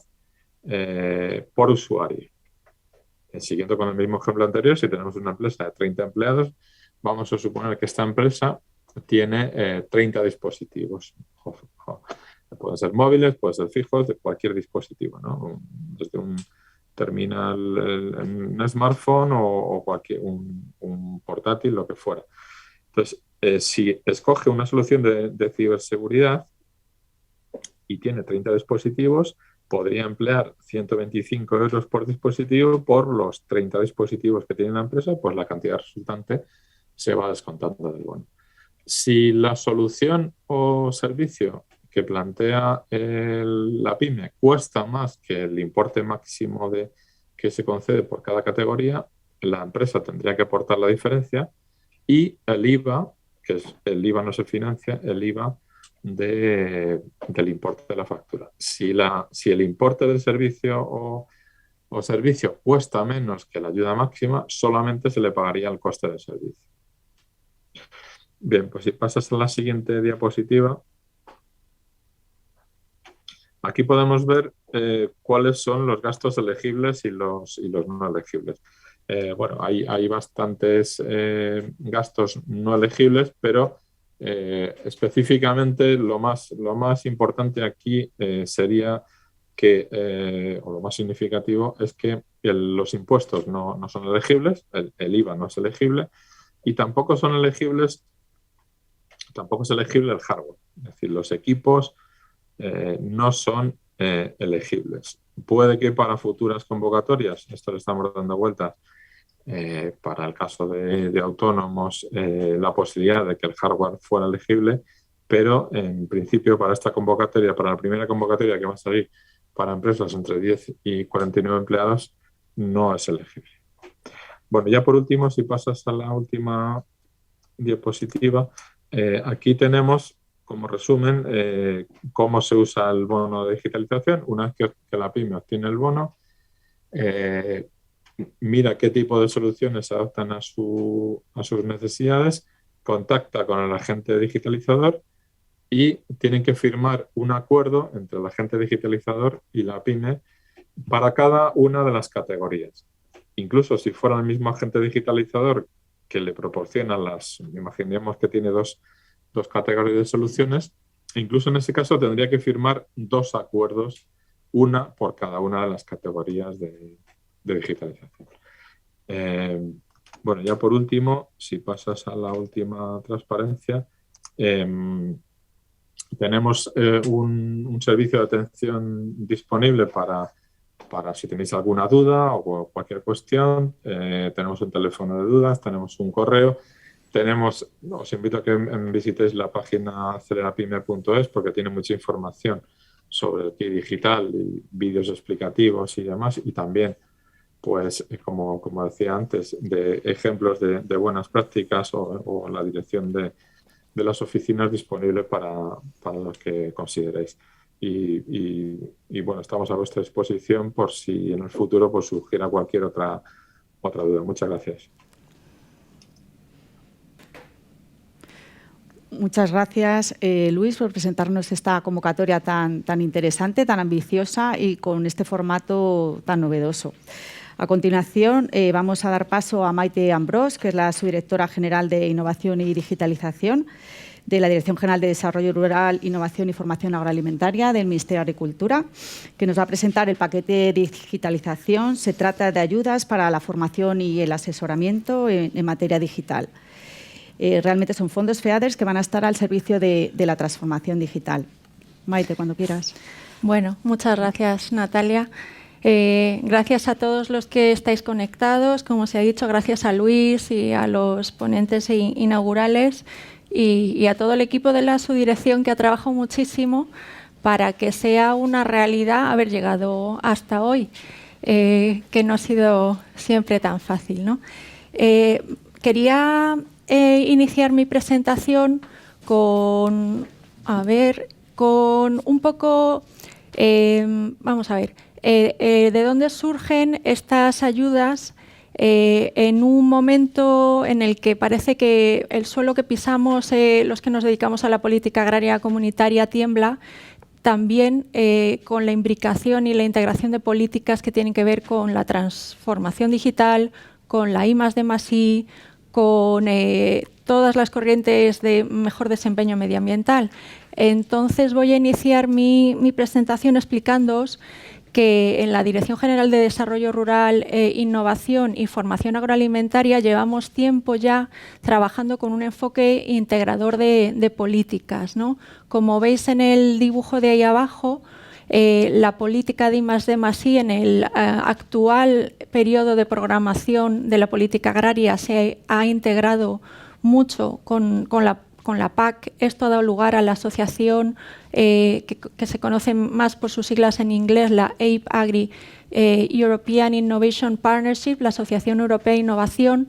por usuario. Siguiendo con el mismo ejemplo anterior, si tenemos una empresa de 30 empleados, vamos a suponer que esta empresa tiene 30 dispositivos. Pueden ser móviles, pueden ser fijos, de cualquier dispositivo, ¿no? Desde un terminal, un smartphone o cualquier, un portátil, lo que fuera. Entonces, si escoge una solución de ciberseguridad y tiene 30 dispositivos, podría emplear 125 euros por dispositivo por los 30 dispositivos que tiene la empresa, pues la cantidad resultante se va descontando del bono. Si la solución o servicio que plantea la pyme cuesta más que el importe máximo que se concede por cada categoría, la empresa tendría que aportar la diferencia y el IVA, el IVA no se financia, el IVA del importe de la factura. Si el importe del servicio o servicio cuesta menos que la ayuda máxima, solamente se le pagaría el coste del servicio. Bien, pues si pasas a la siguiente diapositiva, aquí podemos ver cuáles son los gastos elegibles y los no elegibles. Bueno, hay bastantes gastos no elegibles, pero específicamente lo más importante aquí sería que, o lo más significativo, es que los impuestos no son elegibles, el IVA no es elegible y tampoco es elegible el hardware. Es decir, los equipos no son elegibles. Puede que para futuras convocatorias, esto le estamos dando vueltas, para el caso de autónomos, la posibilidad de que el hardware fuera elegible, pero en principio para esta convocatoria, para la primera convocatoria que va a salir para empresas entre 10 y 49 empleados, no es elegible. Bueno, ya por último, si pasas a la última diapositiva, aquí tenemos como resumen cómo se usa el bono de digitalización. Una vez que la pyme obtiene el bono, mira qué tipo de soluciones se adaptan a sus necesidades, contacta con el agente digitalizador y tienen que firmar un acuerdo entre el agente digitalizador y la pyme para cada una de las categorías. Incluso si fuera el mismo agente digitalizador que le proporciona imaginemos que tiene dos categorías de soluciones, incluso en ese caso tendría que firmar 2 acuerdos, una por cada una de las categorías de digitalización. Bueno, ya por último, si pasas a la última transparencia, tenemos un servicio de atención disponible para si tenéis alguna duda o cualquier cuestión. Tenemos un teléfono de dudas, tenemos un correo, os invito a que visitéis la página acelerapyme.es porque tiene mucha información sobre el kit digital y vídeos explicativos y demás, y también, pues, como decía antes, de ejemplos de buenas prácticas o la dirección de las oficinas disponibles para los que consideréis. Y bueno, estamos a vuestra disposición por si en el futuro pues, surgiera cualquier otra duda. Muchas gracias. Muchas gracias, Luis, por presentarnos esta convocatoria tan interesante, tan ambiciosa y con este formato tan novedoso. A continuación, vamos a dar paso a Maite Ambrós, que es la subdirectora general de Innovación y Digitalización. de la Dirección General de Desarrollo Rural, Innovación y Formación Agroalimentaria del Ministerio de Agricultura, que nos va a presentar el paquete de digitalización. Se trata de ayudas para la formación y el asesoramiento en materia digital. Realmente son fondos FEADER que van a estar al servicio de la transformación digital. Maite, cuando quieras. Bueno, muchas gracias, Natalia. Gracias a todos los que estáis conectados, como se ha dicho, gracias a Luis y a los ponentes inaugurales y a todo el equipo de la subdirección que ha trabajado muchísimo para que sea una realidad haber llegado hasta hoy, que no ha sido siempre tan fácil, ¿no? Quería iniciar mi presentación con un poco, vamos a ver, de dónde surgen estas ayudas en un momento en el que parece que el suelo que pisamos, los que nos dedicamos a la política agraria comunitaria, tiembla, también con la imbricación y la integración de políticas que tienen que ver con la transformación digital, con la I+D+I, con todas las corrientes de mejor desempeño medioambiental. Entonces voy a iniciar mi presentación explicándoos que en la Dirección General de Desarrollo Rural, Innovación y Formación Agroalimentaria llevamos tiempo ya trabajando con un enfoque integrador de políticas, ¿no? Como veis en el dibujo de ahí abajo, la política de I+D+I en el actual periodo de programación de la política agraria se ha integrado mucho con la PAC. Esto ha dado lugar a la asociación que se conoce más por sus siglas en inglés, la APE Agri, European Innovation Partnership, la Asociación Europea de Innovación.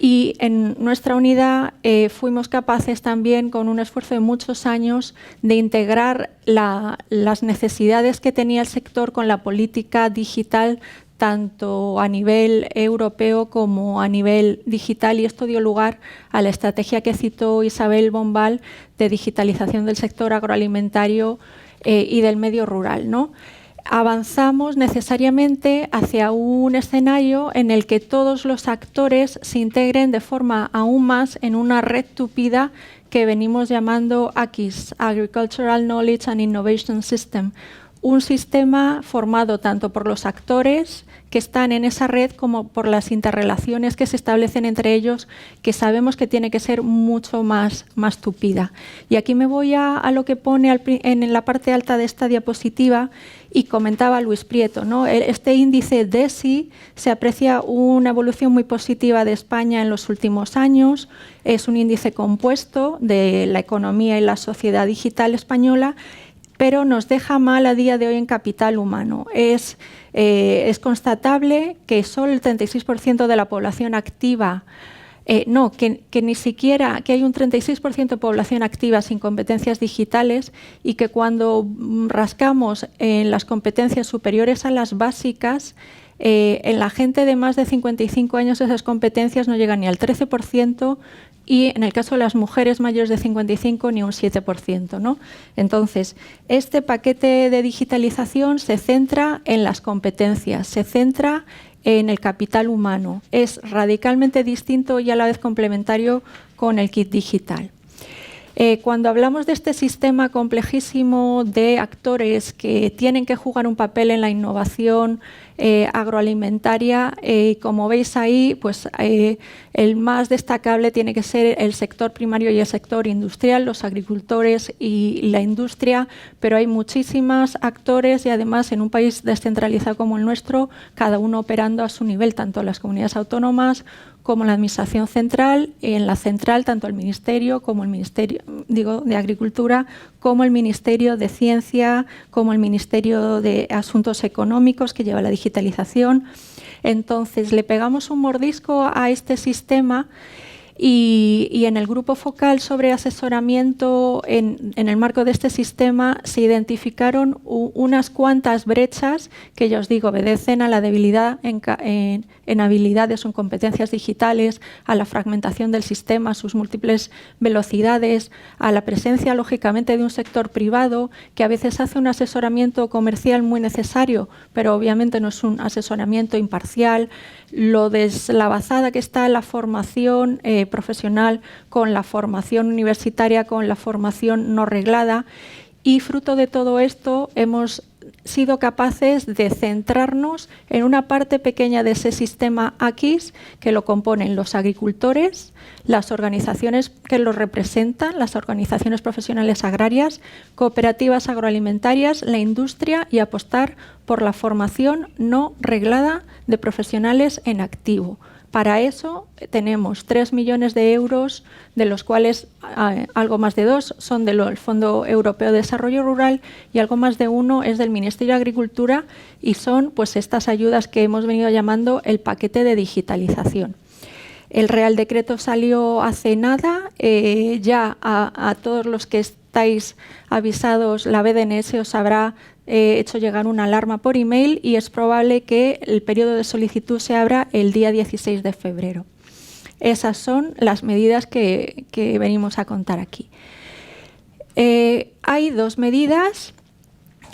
Y en nuestra unidad fuimos capaces también, con un esfuerzo de muchos años, de integrar las necesidades que tenía el sector con la política digital, tanto a nivel europeo como a nivel digital, y esto dio lugar a la estrategia que citó Isabel Bombal de digitalización del sector agroalimentario y del medio rural, ¿no? Avanzamos necesariamente hacia un escenario en el que todos los actores se integren de forma aún más en una red tupida que venimos llamando AKIS, Agricultural Knowledge and Innovation System, un sistema formado tanto por los actores que están en esa red como por las interrelaciones que se establecen entre ellos, que sabemos que tiene que ser mucho más tupida. Y aquí me voy a lo que pone en la parte alta de esta diapositiva, y comentaba Luis Prieto, ¿no? Este índice DESI se aprecia una evolución muy positiva de España en los últimos años. Es un índice compuesto de la economía y la sociedad digital española, pero nos deja mal a día de hoy en capital humano. Es constatable que solo el 36% de la población activa, que ni siquiera, que hay un 36% de población activa sin competencias digitales, y que cuando rascamos en las competencias superiores a las básicas, en la gente de más de 55 años esas competencias no llegan ni al 13%, y en el caso de las mujeres mayores de 55 ni un 7%, ¿no? Entonces, este paquete de digitalización se centra en las competencias, se centra en el capital humano. Es radicalmente distinto y a la vez complementario con el kit digital. Cuando hablamos de este sistema complejísimo de actores que tienen que jugar un papel en la innovación agroalimentaria, como veis ahí, pues el más destacable tiene que ser el sector primario y el sector industrial, los agricultores y la industria, pero hay muchísimos actores, y además en un país descentralizado como el nuestro, cada uno operando a su nivel, tanto las comunidades autónomas como la Administración Central, y en la central tanto el Ministerio como el Ministerio de Agricultura, como el Ministerio de Ciencia, como el Ministerio de Asuntos Económicos, que lleva la digitalización. Entonces, le pegamos un mordisco a este sistema, y en el grupo focal sobre asesoramiento, en el marco de este sistema, se identificaron unas cuantas brechas que, ya os digo, obedecen a la debilidad en habilidades o en competencias digitales, a la fragmentación del sistema, a sus múltiples velocidades, a la presencia, lógicamente, de un sector privado que a veces hace un asesoramiento comercial muy necesario, pero obviamente no es un asesoramiento imparcial, lo deslavazada que está la formación profesional con la formación universitaria, con la formación no reglada, y fruto de todo esto hemos sido capaces de centrarnos en una parte pequeña de ese sistema AQUIS, que lo componen los agricultores, las organizaciones que los representan, las organizaciones profesionales agrarias, cooperativas agroalimentarias, la industria, y apostar por la formación no reglada de profesionales en activo. Para eso tenemos 3 millones de euros, de los cuales algo más de 2 son del Fondo Europeo de Desarrollo Rural y algo más de 1 es del Ministerio de Agricultura, y son pues estas ayudas que hemos venido llamando el paquete de digitalización. El Real Decreto salió hace nada, ya a todos los que estáis avisados, la BDNS os habrá hecho llegar una alarma por email, y es probable que el periodo de solicitud se abra el día 16 de febrero. Esas son las medidas que venimos a contar aquí. Hay 2 medidas.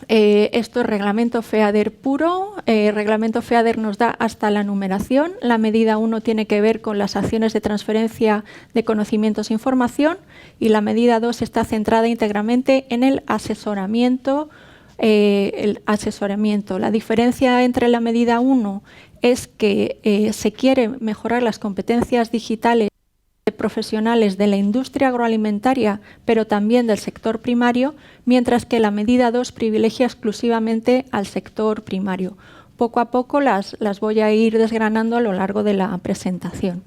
Esto es reglamento FEADER puro. Reglamento FEADER nos da hasta la numeración. La medida 1 tiene que ver con las acciones de transferencia de conocimientos e información, y la medida 2 está centrada íntegramente en el asesoramiento. La diferencia entre la medida 1 es que se quiere mejorar las competencias digitales profesionales de la industria agroalimentaria, pero también del sector primario, mientras que la medida 2 privilegia exclusivamente al sector primario. Poco a poco las voy a ir desgranando a lo largo de la presentación.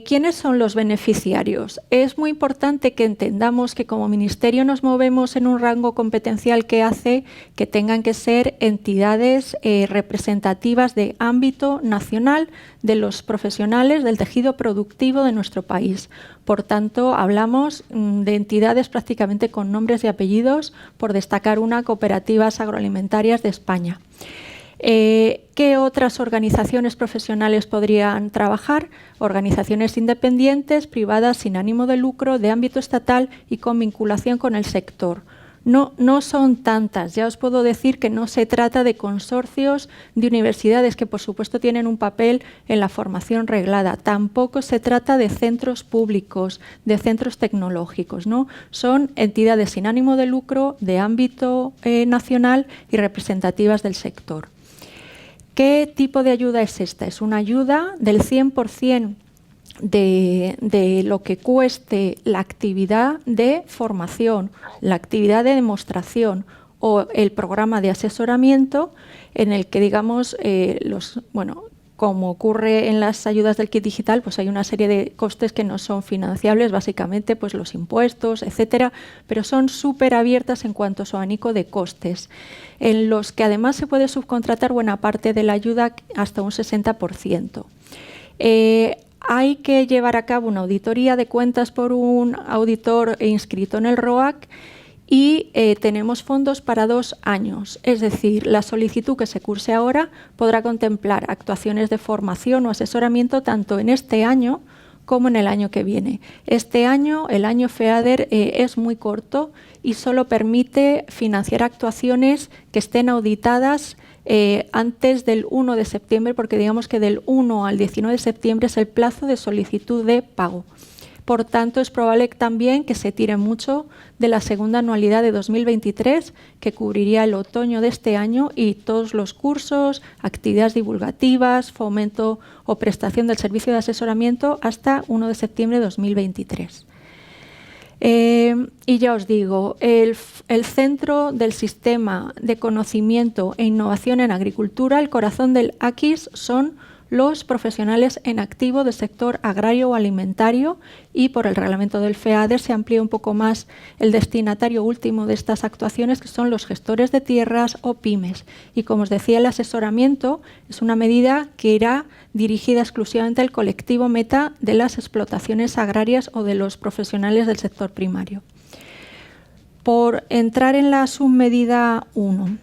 ¿Quiénes son los beneficiarios? Es muy importante que entendamos que como Ministerio nos movemos en un rango competencial que hace que tengan que ser entidades representativas de ámbito nacional de los profesionales del tejido productivo de nuestro país. Por tanto, hablamos de entidades prácticamente con nombres y apellidos, por destacar una, Cooperativas Agroalimentarias de España. ¿Qué otras organizaciones profesionales podrían trabajar? Organizaciones independientes, privadas, sin ánimo de lucro, de ámbito estatal y con vinculación con el sector. No son tantas. Ya os puedo decir que no se trata de consorcios de universidades, que por supuesto tienen un papel en la formación reglada. Tampoco se trata de centros públicos, de centros tecnológicos, ¿no? Son entidades sin ánimo de lucro, de ámbito nacional y representativas del sector. ¿Qué tipo de ayuda es esta? Es una ayuda del 100% de lo que cueste la actividad de formación, la actividad de demostración o el programa de asesoramiento, en el que, digamos, como ocurre en las ayudas del kit digital, pues hay una serie de costes que no son financiables, básicamente pues los impuestos, etcétera, pero son súper abiertas en cuanto a su abanico de costes, en los que además se puede subcontratar buena parte de la ayuda, hasta un 60%. Hay que llevar a cabo una auditoría de cuentas por un auditor inscrito en el ROAC, y tenemos fondos para 2 años. Es decir, la solicitud que se curse ahora podrá contemplar actuaciones de formación o asesoramiento tanto en este año como en el año que viene. Este año, el año FEADER, es muy corto y solo permite financiar actuaciones que estén auditadas antes del 1 de septiembre, porque digamos que del 1 al 19 de septiembre es el plazo de solicitud de pago. Por tanto, es probable también que se tire mucho de la segunda anualidad de 2023, que cubriría el otoño de este año, y todos los cursos, actividades divulgativas, fomento o prestación del servicio de asesoramiento hasta 1 de septiembre de 2023. Y ya os digo, el centro del sistema de conocimiento e innovación en agricultura, el corazón del AQUIS, son los profesionales en activo del sector agrario o alimentario, y por el reglamento del FEADER se amplía un poco más el destinatario último de estas actuaciones, que son los gestores de tierras o pymes. Y como os decía, el asesoramiento es una medida que irá dirigida exclusivamente al colectivo meta de las explotaciones agrarias o de los profesionales del sector primario. Por entrar en la submedida 1.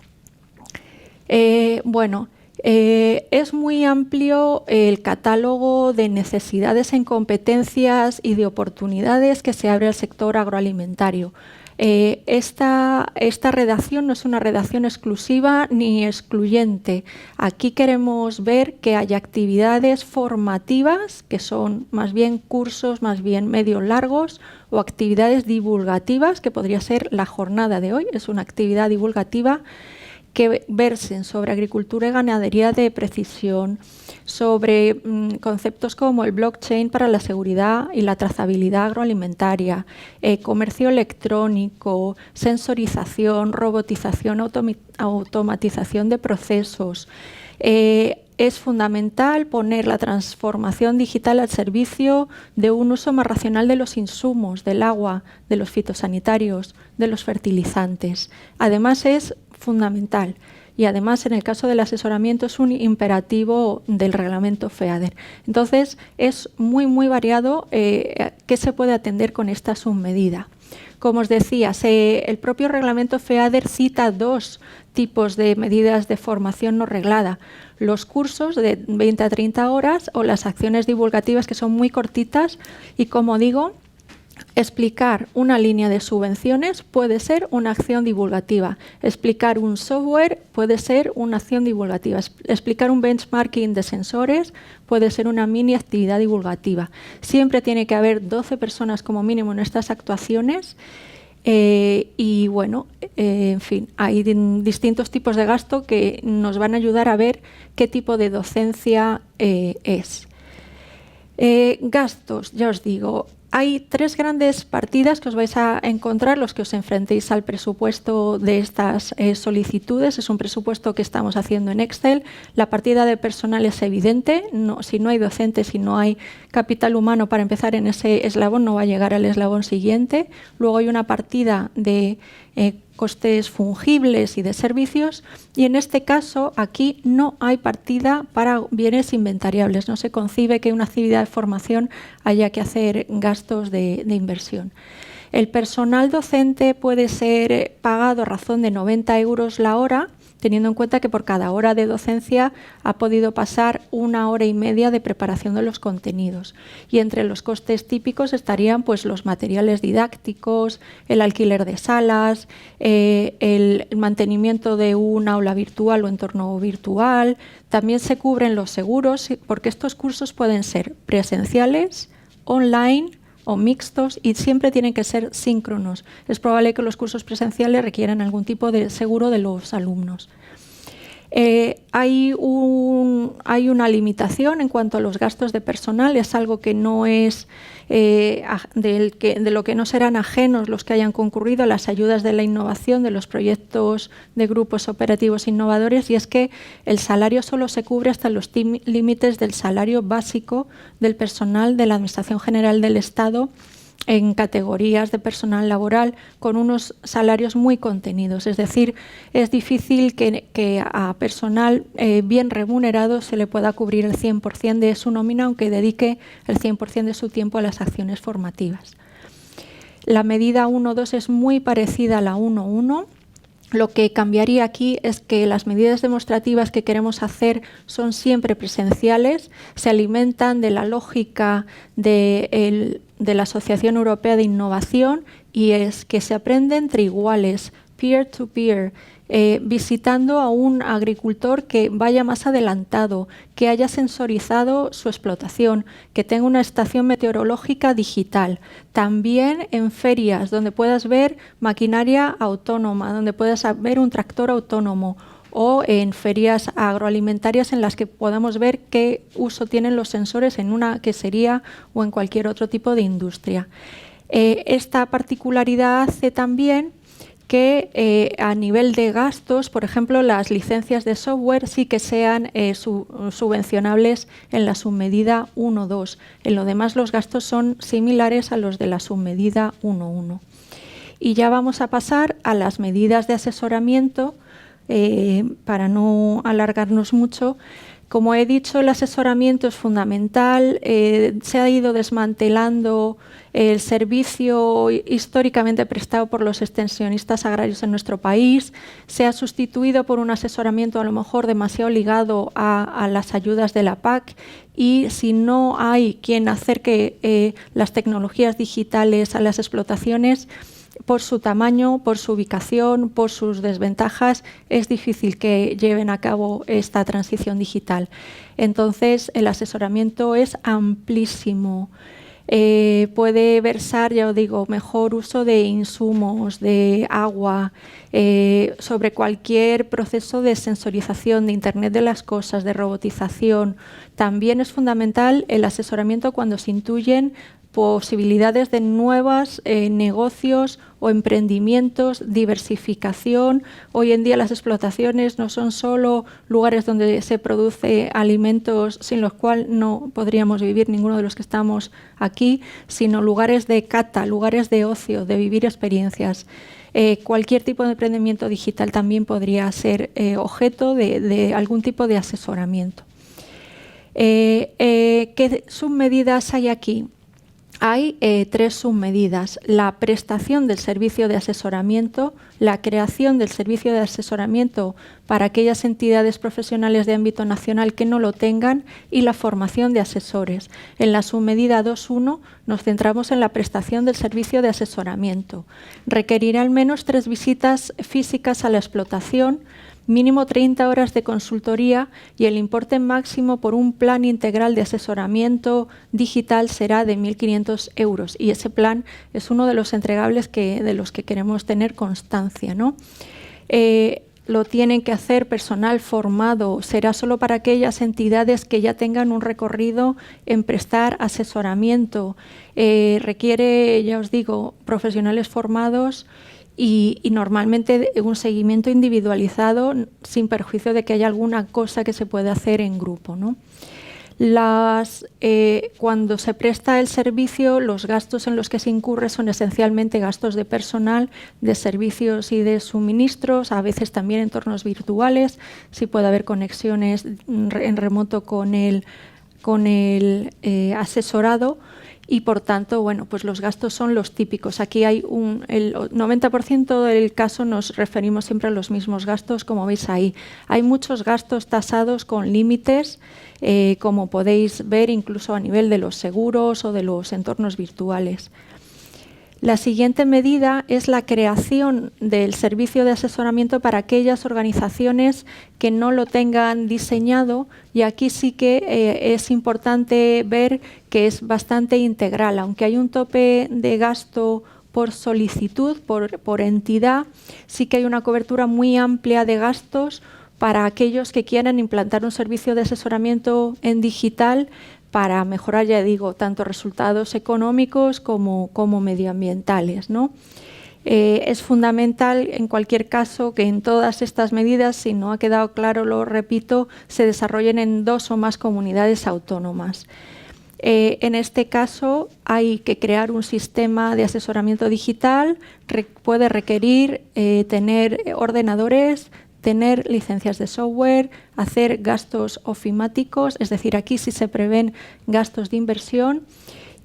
Es muy amplio el catálogo de necesidades en competencias y de oportunidades que se abre al sector agroalimentario. Esta redacción no es una redacción exclusiva ni excluyente. Aquí queremos ver que hay actividades formativas, que son más bien cursos, más bien medios largos, o actividades divulgativas, que podría ser la jornada de hoy, es una actividad divulgativa, que versen sobre agricultura y ganadería de precisión, sobre conceptos como el blockchain para la seguridad y la trazabilidad agroalimentaria, comercio electrónico, sensorización, robotización, automatización de procesos. Es fundamental poner la transformación digital al servicio de un uso más racional de los insumos, del agua, de los fitosanitarios, de los fertilizantes. Además, es fundamental y además en el caso del asesoramiento es un imperativo del reglamento FEADER. Entonces es muy variado qué se puede atender con esta submedida. Como os decía, el propio reglamento FEADER cita 2 tipos de medidas de formación no reglada: los cursos de 20 a 30 horas o las acciones divulgativas, que son muy cortitas y, como digo, explicar una línea de subvenciones puede ser una acción divulgativa. Explicar un software puede ser una acción divulgativa. Explicar un benchmarking de sensores puede ser una mini actividad divulgativa. Siempre tiene que haber 12 personas como mínimo en estas actuaciones. Y bueno, en fin, hay distintos tipos de gasto que nos van a ayudar a ver qué tipo de docencia es. Gastos, ya os digo. Hay 3 grandes partidas que os vais a encontrar los que os enfrentéis al presupuesto de estas solicitudes. Es un presupuesto que estamos haciendo en Excel. La partida de personal es evidente. Si no hay docentes, si no hay capital humano para empezar en ese eslabón, no va a llegar al eslabón siguiente. Luego hay una partida de costes fungibles y de servicios, y en este caso aquí no hay partida para bienes inventariables. No se concibe que una actividad de formación haya que hacer gastos de inversión. El personal docente puede ser pagado a razón de 90 € la hora, teniendo en cuenta que por cada hora de docencia ha podido pasar 1 hora y media de preparación de los contenidos. Y entre los costes típicos estarían pues los materiales didácticos, el alquiler de salas, el mantenimiento de un aula virtual o entorno virtual. También se cubren los seguros, porque estos cursos pueden ser presenciales, online o mixtos, y siempre tienen que ser síncronos. Es probable que los cursos presenciales requieran algún tipo de seguro de los alumnos. Hay una limitación en cuanto a los gastos de personal. Es algo que no es de lo que no serán ajenos los que hayan concurrido a las ayudas de la innovación de los proyectos de grupos operativos innovadores, y es que el salario solo se cubre hasta los límites del salario básico del personal de la Administración General del Estado en categorías de personal laboral con unos salarios muy contenidos. Es decir, es difícil que a personal bien remunerado se le pueda cubrir el 100% de su nómina, aunque dedique el 100% de su tiempo a las acciones formativas. La medida 1.2 es muy parecida a la 1.1. Lo que cambiaría aquí es que las medidas demostrativas que queremos hacer son siempre presenciales, se alimentan de la lógica de la Asociación Europea de Innovación, y es que se aprende entre iguales, peer-to-peer, visitando a un agricultor que vaya más adelantado, que haya sensorizado su explotación, que tenga una estación meteorológica digital. También en ferias donde puedas ver maquinaria autónoma, donde puedas ver un tractor autónomo, o en ferias agroalimentarias en las que podamos ver qué uso tienen los sensores en una quesería o en cualquier otro tipo de industria. Esta particularidad hace también que a nivel de gastos, por ejemplo, las licencias de software sí que sean subvencionables en la submedida 1.2. En lo demás, los gastos son similares a los de la submedida 1.1. Y ya vamos a pasar a las medidas de asesoramiento, para no alargarnos mucho. Como he dicho, el asesoramiento es fundamental. Se ha ido desmantelando el servicio históricamente prestado por los extensionistas agrarios en nuestro país. Se ha sustituido por un asesoramiento a lo mejor demasiado ligado a las ayudas de la PAC, y si no hay quien acerque las tecnologías digitales a las explotaciones, por su tamaño, por su ubicación, por sus desventajas, es difícil que lleven a cabo esta transición digital. Entonces, el asesoramiento es amplísimo. Puede versar, ya os digo, mejor uso de insumos, de agua, sobre cualquier proceso de sensorización, de Internet de las cosas, de robotización. También es fundamental el asesoramiento cuando se intuyen posibilidades de nuevos negocios o emprendimientos, diversificación. Hoy en día las explotaciones no son solo lugares donde se produce alimentos sin los cuales no podríamos vivir ninguno de los que estamos aquí, sino lugares de cata, lugares de ocio, de vivir experiencias. Cualquier tipo de emprendimiento digital también podría ser objeto de algún tipo de asesoramiento. ¿Qué submedidas hay aquí? Hay 3 submedidas: la prestación del servicio de asesoramiento, la creación del servicio de asesoramiento para aquellas entidades profesionales de ámbito nacional que no lo tengan y la formación de asesores. En la submedida 2.1 nos centramos en la prestación del servicio de asesoramiento. Requerirá al menos 3 visitas físicas a la explotación, mínimo 30 horas de consultoría y el importe máximo por un plan integral de asesoramiento digital será de 1.500 euros. Y ese plan es uno de los entregables de los que queremos tener constancia, ¿no? Lo tienen que hacer personal formado, será solo para aquellas entidades que ya tengan un recorrido en prestar asesoramiento. Requiere, ya os digo, profesionales formados y normalmente un seguimiento individualizado sin perjuicio de que haya alguna cosa que se pueda hacer en grupo, ¿no? Cuando se presta el servicio, los gastos en los que se incurre son esencialmente gastos de personal, de servicios y de suministros, a veces también entornos virtuales, si puede haber conexiones en remoto con el asesorado. Y, por tanto, bueno, pues los gastos son los típicos. Aquí hay el 90% del caso nos referimos siempre a los mismos gastos, como veis ahí. Hay muchos gastos tasados con límites, como podéis ver incluso a nivel de los seguros o de los entornos virtuales. La siguiente medida es la creación del servicio de asesoramiento para aquellas organizaciones que no lo tengan diseñado, y aquí sí que es importante ver que es bastante integral. Aunque hay un tope de gasto por solicitud, por entidad, sí que hay una cobertura muy amplia de gastos para aquellos que quieran implantar un servicio de asesoramiento en digital para mejorar, ya digo, tanto resultados económicos como medioambientales, ¿no? Es fundamental, en cualquier caso, que en todas estas medidas, si no ha quedado claro, lo repito, se desarrollen en 2 o más comunidades autónomas. En este caso, hay que crear un sistema de asesoramiento digital, puede requerir tener ordenadores, tener licencias de software, hacer gastos ofimáticos, es decir, aquí sí se prevén gastos de inversión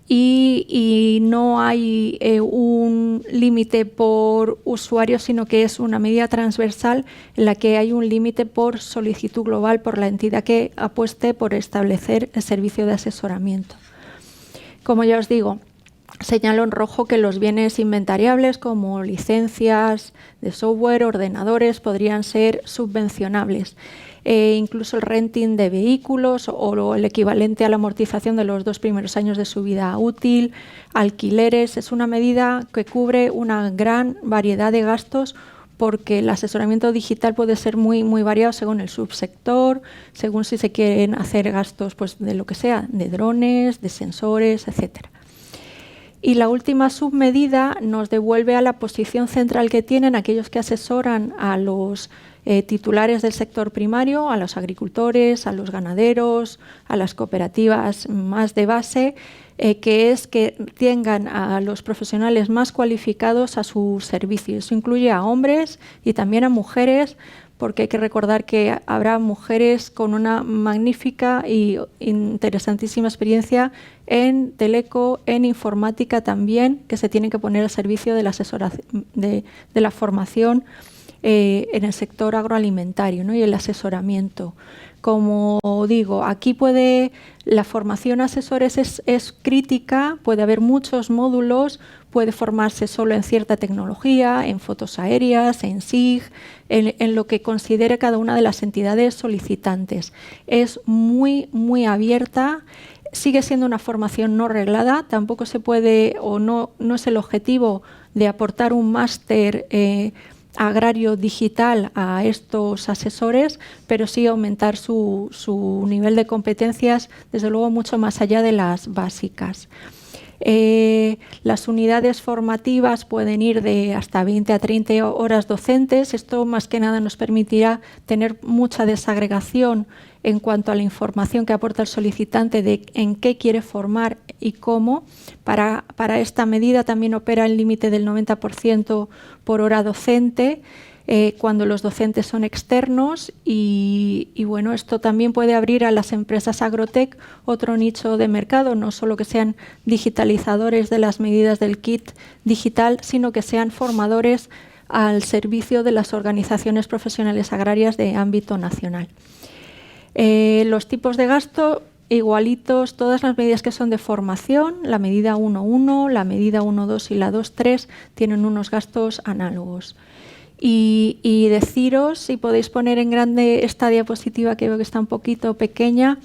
y no hay un límite por usuario, sino que es una medida transversal en la que hay un límite por solicitud global por la entidad que apueste por establecer el servicio de asesoramiento. Como ya os digo, señalo en rojo que los bienes inventariables como licencias de software, ordenadores, podrían ser subvencionables. Incluso el renting de vehículos o el equivalente a la amortización de los 2 primeros años de su vida útil, alquileres, es una medida que cubre una gran variedad de gastos, porque el asesoramiento digital puede ser muy, muy variado según el subsector, según si se quieren hacer gastos pues, de lo que sea, de drones, de sensores, etcétera. Y la última submedida nos devuelve a la posición central que tienen aquellos que asesoran a los titulares del sector primario, a los agricultores, a los ganaderos, a las cooperativas más de base, que es que tengan a los profesionales más cualificados a su servicio. Eso incluye a hombres y también a mujeres, porque hay que recordar que habrá mujeres con una magnífica y interesantísima experiencia en teleco, en informática también, que se tienen que poner al servicio de la formación en el sector agroalimentario, ¿no? Y el asesoramiento. Como digo, aquí la formación a asesores es crítica, puede haber muchos módulos, puede formarse solo en cierta tecnología, en fotos aéreas, en SIG, en lo que considere cada una de las entidades solicitantes. Es muy, muy abierta. Sigue siendo una formación no reglada, tampoco se puede o no es el objetivo de aportar un máster agrario digital a estos asesores, pero sí aumentar su nivel de competencias, desde luego mucho más allá de las básicas. Las unidades formativas pueden ir de hasta 20 a 30 horas docentes. Esto más que nada nos permitirá tener mucha desagregación en cuanto a la información que aporta el solicitante de en qué quiere formar y cómo. Para esta medida también opera el límite del 90% por hora docente, cuando los docentes son externos y bueno, esto también puede abrir a las empresas agrotech otro nicho de mercado, no solo que sean digitalizadores de las medidas del kit digital, sino que sean formadores al servicio de las organizaciones profesionales agrarias de ámbito nacional. Los tipos de gasto igualitos, todas las medidas que son de formación, la medida 1.1, la medida 1.2 y la 2.3 tienen unos gastos análogos. Y deciros, si podéis poner en grande esta diapositiva que veo que está un poquito pequeña,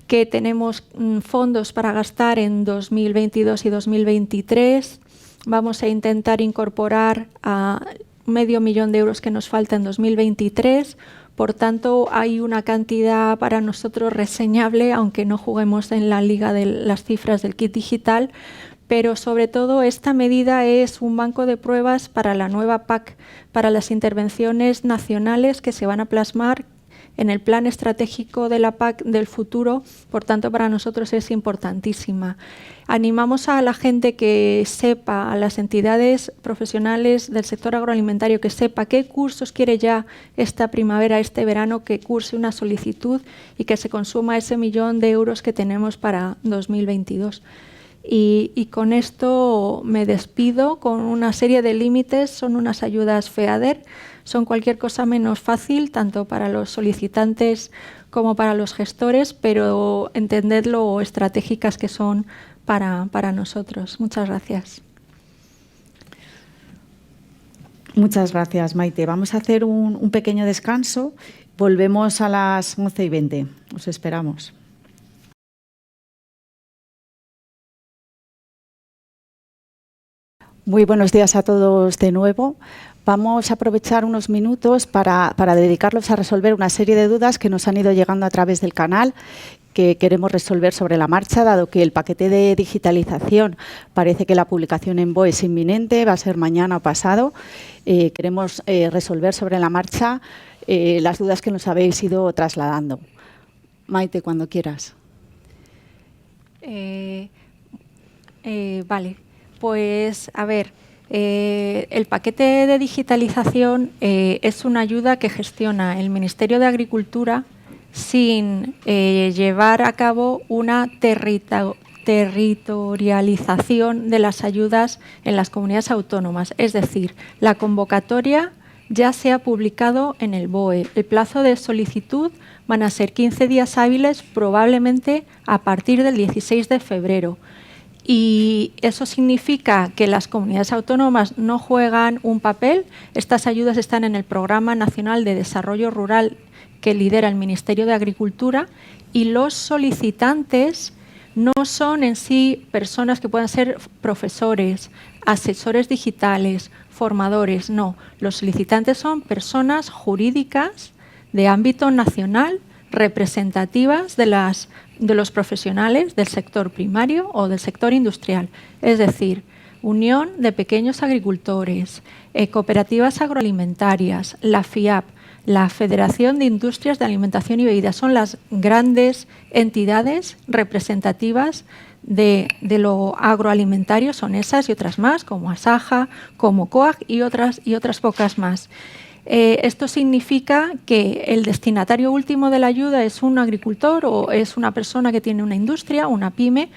que tenemos fondos para gastar en 2022 y 2023. Vamos a intentar incorporar a $500.000 de euros que nos falta en 2023. Por tanto, hay una cantidad para nosotros reseñable, aunque no juguemos en la liga de las cifras del kit digital. Pero sobre todo esta medida es un banco de pruebas para la nueva PAC, para las intervenciones nacionales que se van a plasmar en el plan estratégico de la PAC del futuro. Por tanto, para nosotros es importantísima. Animamos a la gente que sepa, a las entidades profesionales del sector agroalimentario, que sepa qué cursos quiere ya esta primavera, este verano, que curse una solicitud y que se consuma ese $1.000.000 que tenemos para 2022. Y con esto me despido con una serie de límites. Son unas ayudas FEADER, son cualquier cosa menos fácil, tanto para los solicitantes como para los gestores, pero entended lo estratégicas que son para nosotros. Muchas gracias. Muchas gracias, Maite. Vamos a hacer un pequeño descanso. Volvemos a las 11:20. Os esperamos. Muy buenos días a todos de nuevo. Vamos a aprovechar unos minutos para dedicarlos a resolver una serie de dudas que nos han ido llegando a través del canal, que queremos resolver sobre la marcha, dado que el paquete de digitalización parece que la publicación en BOE es inminente, va a ser mañana o pasado. Queremos resolver sobre la marcha las dudas que nos habéis ido trasladando. Maite, cuando quieras. Vale. Pues, a ver, el paquete de digitalización es una ayuda que gestiona el Ministerio de Agricultura sin llevar a cabo una territorialización de las ayudas en las comunidades autónomas. Es decir, la convocatoria ya se ha publicado en el BOE. El plazo de solicitud van a ser 15 días hábiles, probablemente a partir del 16 de febrero. Y eso significa que las comunidades autónomas no juegan un papel. Estas ayudas están en el Programa Nacional de Desarrollo Rural que lidera el Ministerio de Agricultura, y los solicitantes no son en sí personas que puedan ser profesores, asesores digitales, formadores, no. Los solicitantes son personas jurídicas de ámbito nacional, representativas de los profesionales del sector primario o del sector industrial, es decir, Unión de Pequeños Agricultores, cooperativas agroalimentarias, la FIAP, la Federación de Industrias de Alimentación y Bebidas. Son las grandes entidades representativas de lo agroalimentario, son esas y otras más, como Asaja, como COAG y otras pocas más. Esto significa que el destinatario último de la ayuda es un agricultor o es una persona que tiene una industria, una pyme,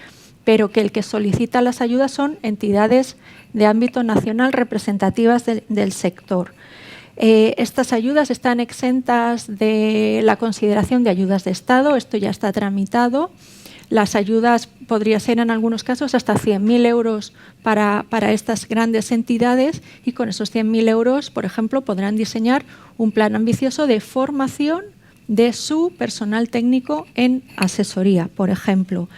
pero que el que solicita las ayudas son entidades de ámbito nacional representativas del sector. Estas ayudas están exentas de la consideración de ayudas de Estado, esto ya está tramitado. Las ayudas podría ser en algunos casos hasta 100.000 euros para estas grandes entidades, y con esos 100.000 euros, por ejemplo, podrán diseñar un plan ambicioso de formación de su personal técnico en asesoría, por ejemplo.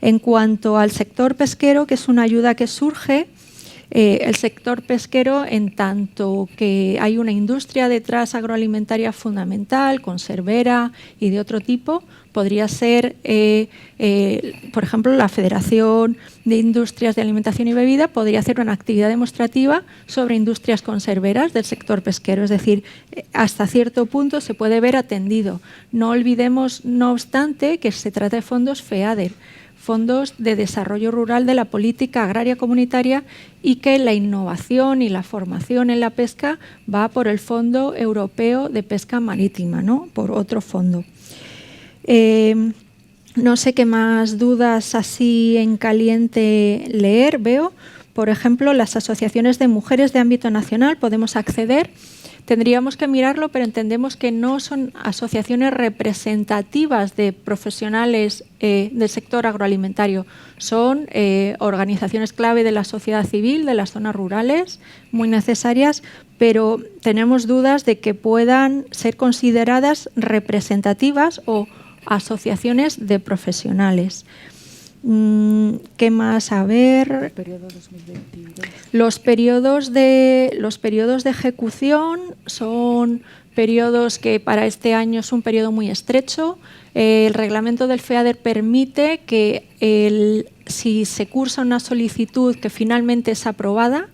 En cuanto al sector pesquero, que es una ayuda que surge, el sector pesquero, en tanto que hay una industria detrás agroalimentaria fundamental, conservera y de otro tipo, podría ser, por ejemplo, la Federación de Industrias de Alimentación y Bebida podría hacer una actividad demostrativa sobre industrias conserveras del sector pesquero. Es decir, hasta cierto punto se puede ver atendido. No olvidemos, no obstante, que se trata de fondos FEADER, fondos de desarrollo rural de la política agraria comunitaria, y que la innovación y la formación en la pesca va por el Fondo Europeo de Pesca Marítima, ¿no? Por otro fondo. No sé qué más dudas así en caliente leer veo. Por ejemplo, las asociaciones de mujeres de ámbito nacional podemos acceder. Tendríamos que mirarlo, pero entendemos que no son asociaciones representativas de profesionales del sector agroalimentario. Son organizaciones clave de la sociedad civil, de las zonas rurales, muy necesarias, pero tenemos dudas de que puedan ser consideradas representativas o asociaciones de profesionales. ¿Qué más? A ver. Los periodos de ejecución son periodos que para este año es un periodo muy estrecho. El reglamento del FEADER permite que si se cursa una solicitud que finalmente es aprobada,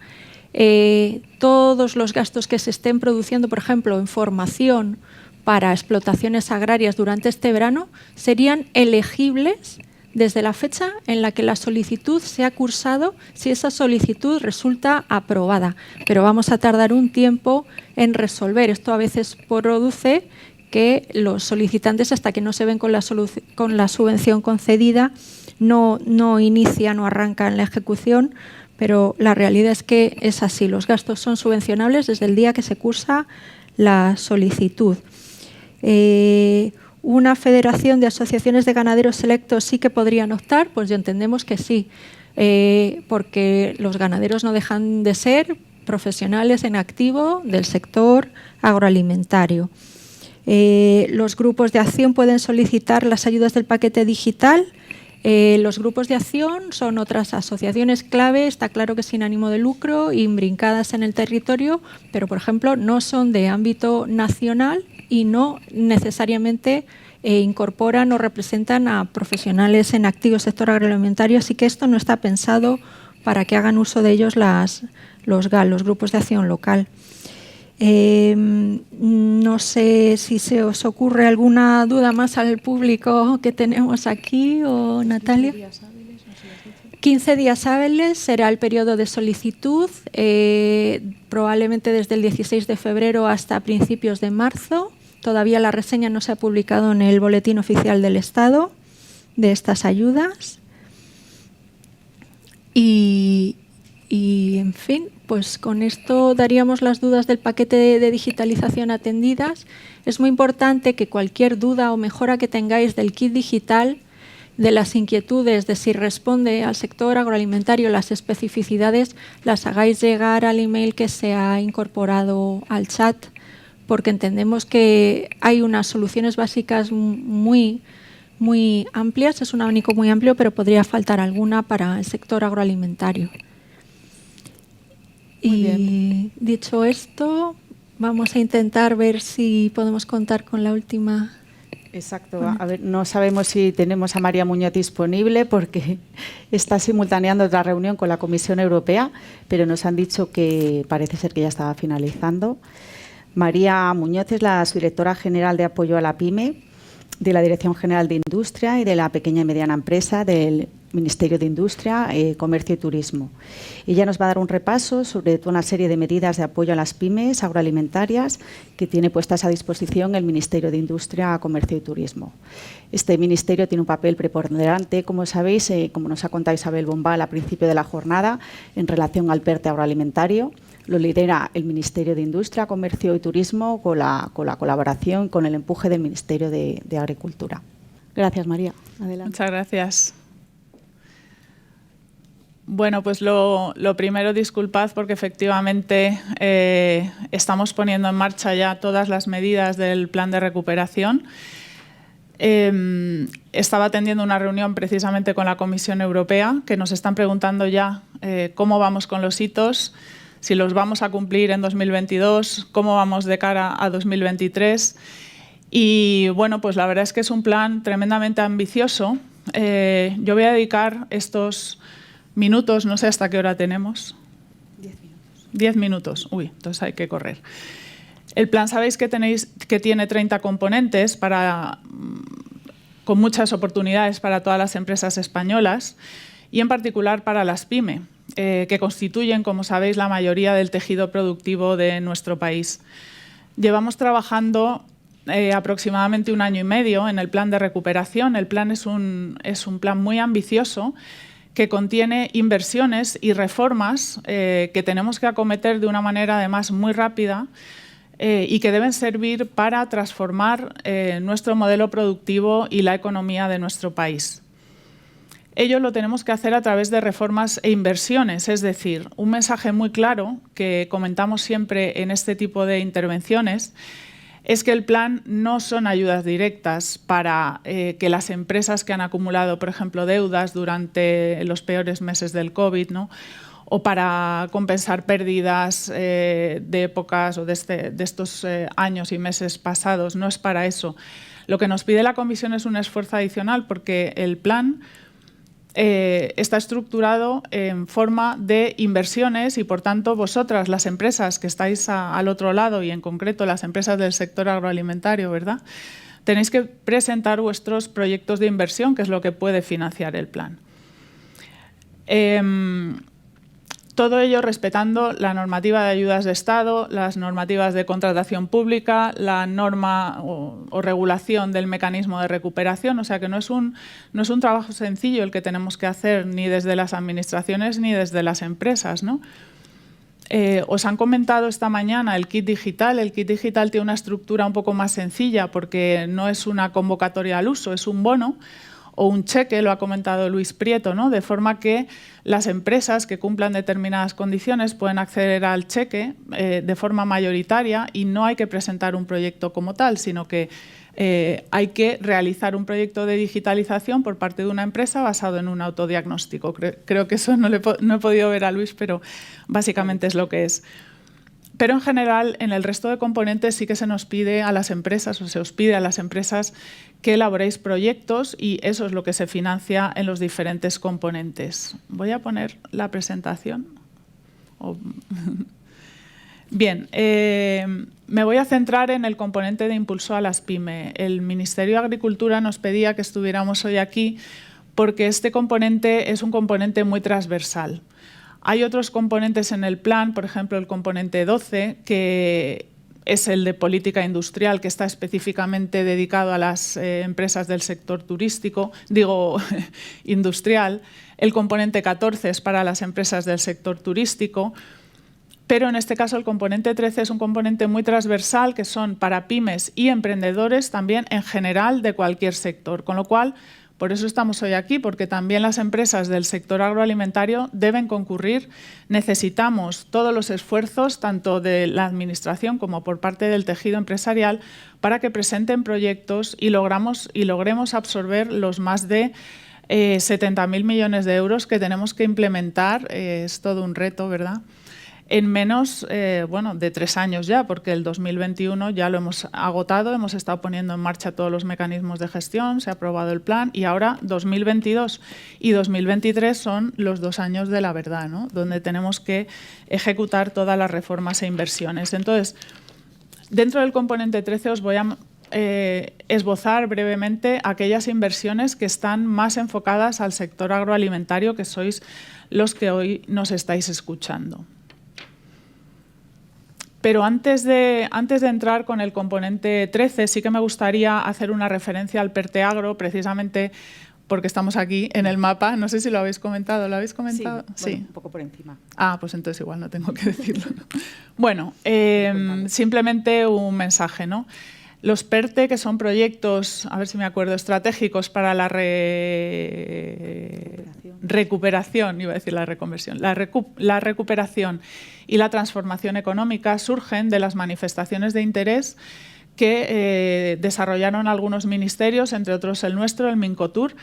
todos los gastos que se estén produciendo, por ejemplo, en formación para explotaciones agrarias durante este verano, serían elegibles desde la fecha en la que la solicitud se ha cursado, si esa solicitud resulta aprobada. Pero vamos a tardar un tiempo en resolver. Esto a veces produce que los solicitantes, hasta que no se ven con la subvención concedida, no inician o arrancan la ejecución, pero la realidad es que es así. Los gastos son subvencionables desde el día que se cursa la solicitud. ¿Una federación de asociaciones de ganaderos selectos sí que podrían optar? Pues yo entendemos que sí, porque los ganaderos no dejan de ser profesionales en activo del sector agroalimentario. Los grupos de acción pueden solicitar las ayudas del paquete digital. Los grupos de acción son otras asociaciones clave, está claro que sin ánimo de lucro, imbrincadas en el territorio, pero por ejemplo no son de ámbito nacional y no necesariamente incorporan o representan a profesionales en activo sector agroalimentario, así que esto no está pensado para que hagan uso de ellos los GAL, los grupos de acción local. No sé si se os ocurre alguna duda más al público que tenemos aquí, o Natalia. 15 días hábiles será el periodo de solicitud, probablemente desde el 16 de febrero hasta principios de marzo. Todavía la reseña no se ha publicado en el Boletín Oficial del Estado de estas ayudas. Y en fin, pues con esto daríamos las dudas del paquete de digitalización atendidas. Es muy importante que cualquier duda o mejora que tengáis del kit digital, de las inquietudes de si responde al sector agroalimentario, las especificidades, las hagáis llegar al email que se ha incorporado al chat, porque entendemos que hay unas soluciones básicas muy amplias, es un abanico muy amplio, pero podría faltar alguna para el sector agroalimentario. Y dicho esto, vamos a intentar ver si podemos contar con la última. Exacto. A ver, no sabemos si tenemos a María Muñoz disponible porque está simultaneando otra reunión con la Comisión Europea, pero nos han dicho que parece ser que ya estaba finalizando. María Muñoz es la subdirectora general de apoyo a la PYME de la Dirección General de Industria y de la Pequeña y Mediana Empresa del Ministerio de Industria, Comercio y Turismo. Ella nos va a dar un repaso sobre toda una serie de medidas de apoyo a las pymes agroalimentarias que tiene puestas a disposición el Ministerio de Industria, Comercio y Turismo. Este ministerio tiene un papel preponderante, como sabéis, como nos ha contado Isabel Bombal al principio de la jornada, en relación al PERTE agroalimentario. Lo lidera el Ministerio de Industria, Comercio y Turismo con la colaboración, con el empuje del Ministerio de Agricultura. Gracias, María. Adelante. Muchas gracias. Bueno, pues lo primero, disculpad porque efectivamente estamos poniendo en marcha ya todas las medidas del plan de recuperación. Estaba atendiendo una reunión precisamente con la Comisión Europea, que nos están preguntando ya cómo vamos con los hitos, si los vamos a cumplir en 2022, cómo vamos de cara a 2023. Y bueno, pues la verdad es que es un plan tremendamente ambicioso. Yo voy a dedicar estos minutos, no sé hasta qué hora tenemos. 10 minutos. 10 minutos, uy, entonces hay que correr. El plan, sabéis que tiene 30 componentes con muchas oportunidades para todas las empresas españolas y en particular para las PYME, que constituyen, como sabéis, la mayoría del tejido productivo de nuestro país. Llevamos trabajando aproximadamente 1 año y medio en el plan de recuperación. El plan es un plan muy ambicioso que contiene inversiones y reformas que tenemos que acometer de una manera además muy rápida y que deben servir para transformar nuestro modelo productivo y la economía de nuestro país. Ello lo tenemos que hacer a través de reformas e inversiones, es decir, un mensaje muy claro que comentamos siempre en este tipo de intervenciones es que el plan no son ayudas directas para que las empresas que han acumulado, por ejemplo, deudas durante los peores meses del COVID, ¿no?, o para compensar pérdidas de épocas o de estos años y meses pasados. No es para eso. Lo que nos pide la Comisión es un esfuerzo adicional porque el plan está estructurado en forma de inversiones y, por tanto, vosotras, las empresas que estáis al otro lado y, en concreto, las empresas del sector agroalimentario, ¿verdad?, tenéis que presentar vuestros proyectos de inversión, que es lo que puede financiar el plan. Todo ello respetando la normativa de ayudas de Estado, las normativas de contratación pública, la norma o regulación del mecanismo de recuperación. O sea que no es un trabajo sencillo el que tenemos que hacer ni desde las administraciones ni desde las empresas, ¿no? Os han comentado esta mañana el kit digital. El kit digital tiene una estructura un poco más sencilla porque no es una convocatoria al uso, es un bono o un cheque, lo ha comentado Luis Prieto, ¿no?, de forma que las empresas que cumplan determinadas condiciones pueden acceder al cheque de forma mayoritaria y no hay que presentar un proyecto como tal, sino que hay que realizar un proyecto de digitalización por parte de una empresa basado en un autodiagnóstico. Creo que eso no he podido ver a Luis, pero básicamente es lo que es. Pero en general, en el resto de componentes sí que se nos pide a las empresas, o se os pide a las empresas que elaboréis proyectos y eso es lo que se financia en los diferentes componentes. Voy a poner la presentación. Bien, me voy a centrar en el componente de impulso a las PYME. El Ministerio de Agricultura nos pedía que estuviéramos hoy aquí porque este componente es un componente muy transversal. Hay otros componentes en el plan, por ejemplo, el componente 12, que es el de política industrial, que está específicamente dedicado a las empresas del sector turístico, industrial. El componente 14 es para las empresas del sector turístico. Pero en este caso el componente 13 es un componente muy transversal, que son para pymes y emprendedores también en general de cualquier sector, con lo cual por eso estamos hoy aquí, porque también las empresas del sector agroalimentario deben concurrir. Necesitamos todos los esfuerzos, tanto de la Administración como por parte del tejido empresarial, para que presenten proyectos y logremos absorber los más de 70.000 millones de euros que tenemos que implementar. Es todo un reto, ¿verdad?, en menos de 3 años ya, porque el 2021 ya lo hemos agotado, hemos estado poniendo en marcha todos los mecanismos de gestión, se ha aprobado el plan y ahora 2022 y 2023 son los 2 años de la verdad, ¿no?, donde tenemos que ejecutar todas las reformas e inversiones. Entonces, dentro del componente 13 os voy a esbozar brevemente aquellas inversiones que están más enfocadas al sector agroalimentario, que sois los que hoy nos estáis escuchando. Pero antes de entrar con el componente 13, sí que me gustaría hacer una referencia al PERTEAGRO, precisamente porque estamos aquí en el mapa. No sé si lo habéis comentado. ¿Lo habéis comentado? Sí, bueno, un poco por encima. Pues entonces igual no tengo que decirlo, ¿no? Bueno, simplemente un mensaje, ¿no? Los PERTE, que son proyectos, a ver si me acuerdo, estratégicos para la recuperación, iba a decir la reconversión, la recuperación y la transformación económica, surgen de las manifestaciones de interés que desarrollaron algunos ministerios, entre otros el nuestro, el Mincotur,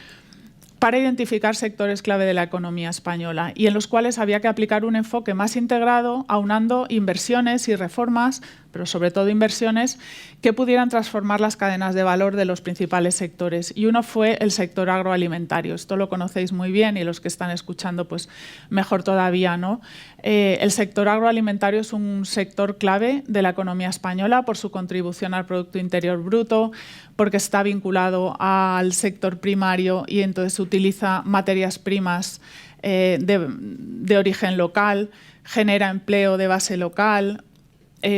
para identificar sectores clave de la economía española y en los cuales había que aplicar un enfoque más integrado, aunando inversiones y reformas, pero sobre todo inversiones que pudieran transformar las cadenas de valor de los principales sectores. Y uno fue el sector agroalimentario. Esto lo conocéis muy bien y los que están escuchando, pues mejor todavía, ¿no? El sector agroalimentario es un sector clave de la economía española por su contribución al Producto Interior Bruto, porque está vinculado al sector primario y entonces utiliza materias primas de origen local, genera empleo de base local,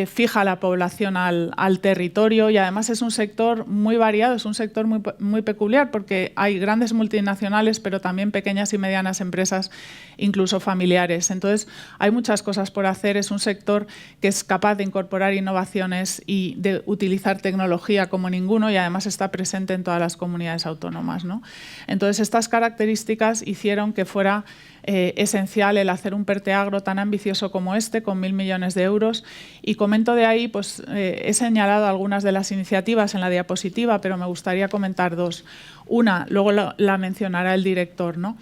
fija la población al territorio y además es un sector muy variado, es un sector muy peculiar porque hay grandes multinacionales pero también pequeñas y medianas empresas, incluso familiares. Entonces hay muchas cosas por hacer, es un sector que es capaz de incorporar innovaciones y de utilizar tecnología como ninguno y además está presente en todas las comunidades autónomas, ¿no? Entonces estas características hicieron que fuera esencial el hacer un PERTE Agro tan ambicioso como este, con 1.000 millones de euros. Y comento de ahí, pues he señalado algunas de las iniciativas en la diapositiva, pero me gustaría comentar dos. Una, luego la mencionará el director, ¿no?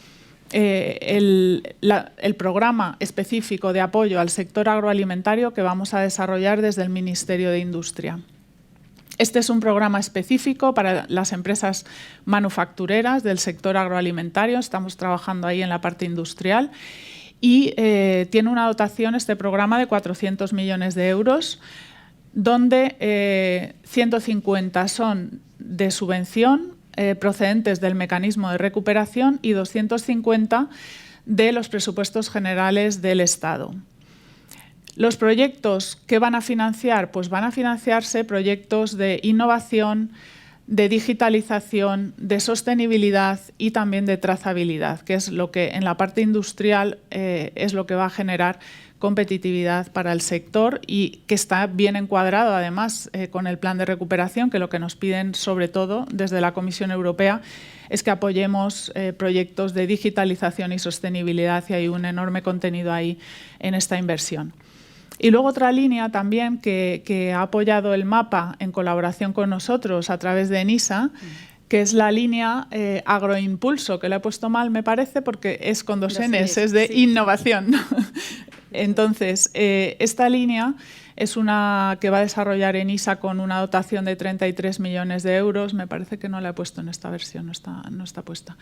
El programa específico de apoyo al sector agroalimentario que vamos a desarrollar desde el Ministerio de Industria. Este es un programa específico para las empresas manufactureras del sector agroalimentario. Estamos trabajando ahí en la parte industrial y tiene una dotación, este programa, de 400 millones de euros, donde 150 son de subvención procedentes del mecanismo de recuperación y 250 de los presupuestos generales del Estado. Los proyectos que van a financiar, pues van a financiarse proyectos de innovación, de digitalización, de sostenibilidad y también de trazabilidad, que es lo que en la parte industrial es lo que va a generar competitividad para el sector y que está bien encuadrado además con el plan de recuperación, que lo que nos piden sobre todo desde la Comisión Europea es que apoyemos proyectos de digitalización y sostenibilidad y hay un enorme contenido ahí en esta inversión. Y luego otra línea también que ha apoyado el MAPA en colaboración con nosotros a través de ENISA, que es la línea Agroimpulso, que la he puesto mal, me parece, porque es con dos Ns, es de innovación. Entonces, esta línea es una que va a desarrollar ENISA con una dotación de 33 millones de euros. Me parece que no la he puesto en esta versión, no está puesta.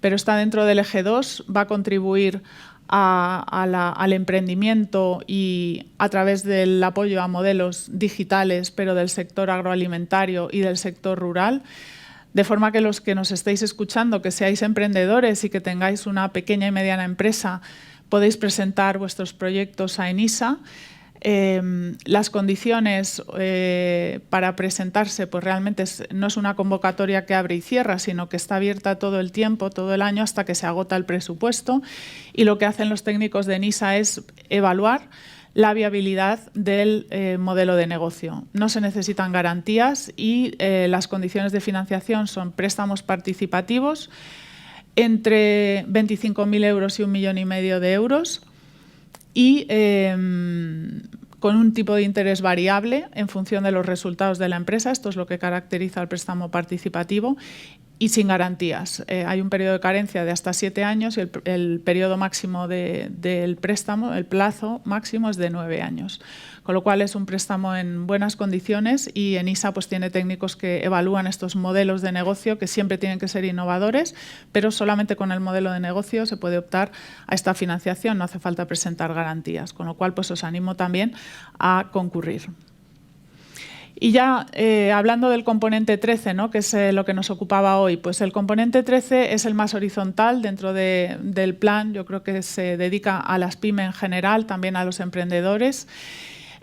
Pero está dentro del eje 2, va a contribuir al emprendimiento y a través del apoyo a modelos digitales, pero del sector agroalimentario y del sector rural, de forma que los que nos estéis escuchando, que seáis emprendedores y que tengáis una pequeña y mediana empresa, podéis presentar vuestros proyectos a ENISA. Las condiciones para presentarse, pues realmente no es una convocatoria que abre y cierra, sino que está abierta todo el tiempo, todo el año, hasta que se agota el presupuesto. Y lo que hacen los técnicos de ENISA es evaluar la viabilidad del modelo de negocio. No se necesitan garantías y las condiciones de financiación son préstamos participativos entre 25.000 euros y 1,5 millones de euros. Y con un tipo de interés variable en función de los resultados de la empresa. Esto es lo que caracteriza al préstamo participativo y sin garantías. Hay un periodo de carencia de hasta 7 años y el periodo máximo del préstamo, el plazo máximo es de 9 años. Con lo cual es un préstamo en buenas condiciones y ENISA pues tiene técnicos que evalúan estos modelos de negocio que siempre tienen que ser innovadores, pero solamente con el modelo de negocio se puede optar a esta financiación, no hace falta presentar garantías, con lo cual pues os animo también a concurrir. Y ya hablando del componente 13, ¿no?, que es lo que nos ocupaba hoy, pues el componente 13 es el más horizontal dentro del plan. Yo creo que se dedica a las pymes en general, también a los emprendedores.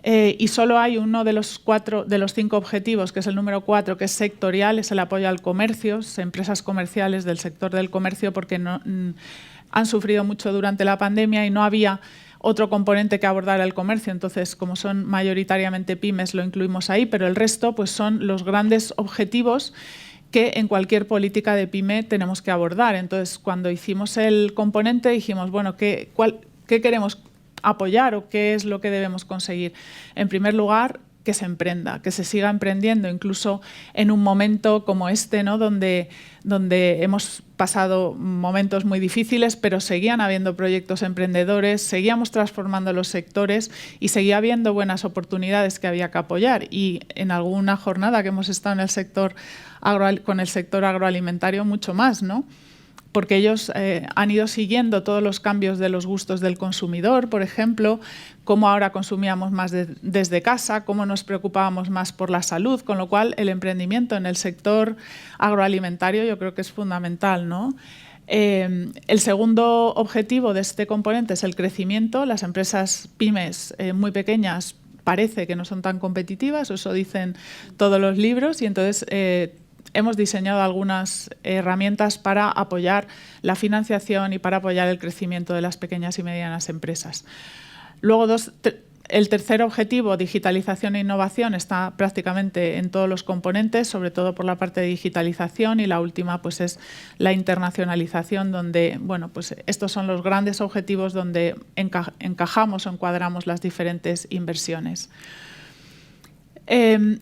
Y solo hay uno de los 5 objetivos, que es el número 4, que es sectorial, es el apoyo al comercio, empresas comerciales del sector del comercio, porque han sufrido mucho durante la pandemia y no había otro componente que abordar el comercio. Entonces, como son mayoritariamente pymes, lo incluimos ahí, pero el resto pues, son los grandes objetivos que en cualquier política de pyme tenemos que abordar. Entonces, cuando hicimos el componente, dijimos, bueno, ¿qué queremos apoyar o qué es lo que debemos conseguir? En primer lugar, que se emprenda, que se siga emprendiendo, incluso en un momento como este, ¿no? donde hemos pasado momentos muy difíciles, pero seguían habiendo proyectos emprendedores, seguíamos transformando los sectores y seguía habiendo buenas oportunidades que había que apoyar. Y en alguna jornada que hemos estado en el sector con el sector agroalimentario, mucho más, ¿no? Porque ellos han ido siguiendo todos los cambios de los gustos del consumidor, por ejemplo, cómo ahora consumíamos más desde casa, cómo nos preocupábamos más por la salud, con lo cual el emprendimiento en el sector agroalimentario yo creo que es fundamental, ¿no? El segundo objetivo de este componente es el crecimiento. Las empresas pymes muy pequeñas parece que no son tan competitivas, eso dicen todos los libros, y entonces hemos diseñado algunas herramientas para apoyar la financiación y para apoyar el crecimiento de las pequeñas y medianas empresas. Luego, el tercer objetivo, digitalización e innovación, está prácticamente en todos los componentes, sobre todo por la parte de digitalización, y la última pues, es la internacionalización, donde bueno, pues, estos son los grandes objetivos donde encajamos o encuadramos las diferentes inversiones.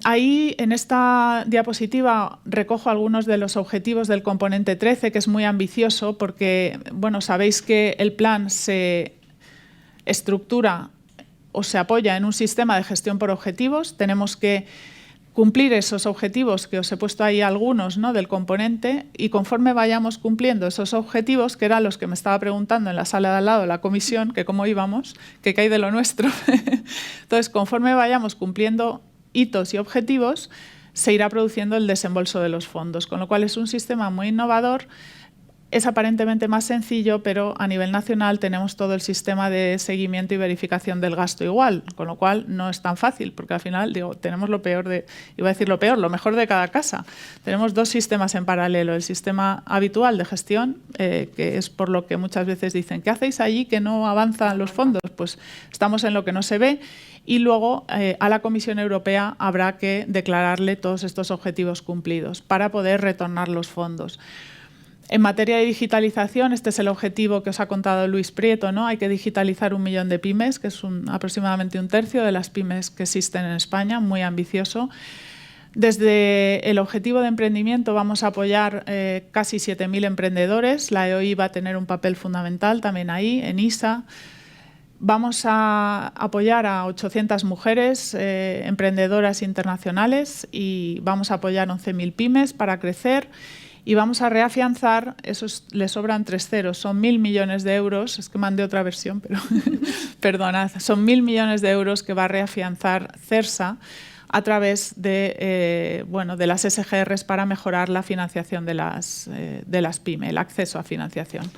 Ahí, en esta diapositiva, recojo algunos de los objetivos del componente 13, que es muy ambicioso porque, bueno, sabéis que el plan se estructura o se apoya en un sistema de gestión por objetivos. Tenemos que cumplir esos objetivos, que os he puesto ahí algunos, ¿no?, del componente, y conforme vayamos cumpliendo esos objetivos, que eran los que me estaba preguntando en la sala de al lado de la comisión, que cómo íbamos, que qué hay de lo nuestro. Entonces, conforme vayamos cumpliendo hitos y objetivos, se irá produciendo el desembolso de los fondos, con lo cual es un sistema muy innovador. Es aparentemente más sencillo, pero a nivel nacional tenemos todo el sistema de seguimiento y verificación del gasto igual, con lo cual no es tan fácil, porque al final tenemos lo mejor de cada casa. Tenemos dos sistemas en paralelo, el sistema habitual de gestión, que es por lo que muchas veces dicen, ¿qué hacéis allí que no avanzan los fondos? Pues estamos en lo que no se ve, y luego a la Comisión Europea habrá que declararle todos estos objetivos cumplidos para poder retornar los fondos. En materia de digitalización, este es el objetivo que os ha contado Luis Prieto, ¿no? Hay que digitalizar 1 millón de pymes, que es aproximadamente un tercio de las pymes que existen en España, muy ambicioso. Desde el objetivo de emprendimiento vamos a apoyar casi 7.000 emprendedores. La EOI va a tener un papel fundamental también ahí, en ISA. Vamos a apoyar a 800 mujeres emprendedoras internacionales y vamos a apoyar 11.000 pymes para crecer. Y vamos a reafianzar, le sobran 3 ceros, son 1.000 millones de euros, es que mandé otra versión, pero perdonad, son 1.000 millones de euros que va a reafianzar CERSA a través de las SGRs para mejorar la financiación de las pymes, el acceso a financiación.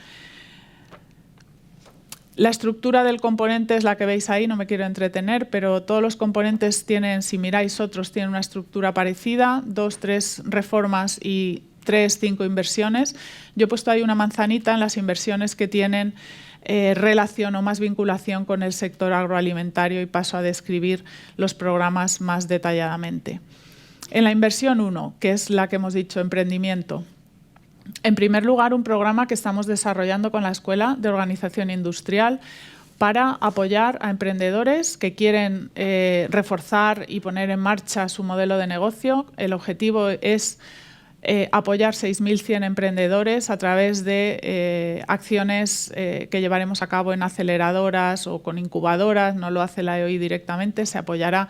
La estructura del componente es la que veis ahí, no me quiero entretener, pero todos los componentes tienen, si miráis otros, tienen una estructura parecida, 2, 3 reformas y 3, 5 inversiones. Yo he puesto ahí una manzanita en las inversiones que tienen relación o más vinculación con el sector agroalimentario y paso a describir los programas más detalladamente. En la inversión 1, que es la que hemos dicho, emprendimiento. En primer lugar, un programa que estamos desarrollando con la Escuela de Organización Industrial para apoyar a emprendedores que quieren reforzar y poner en marcha su modelo de negocio. El objetivo es apoyar 6.100 emprendedores a través de acciones que llevaremos a cabo en aceleradoras o con incubadoras, no lo hace la EOI directamente, se apoyará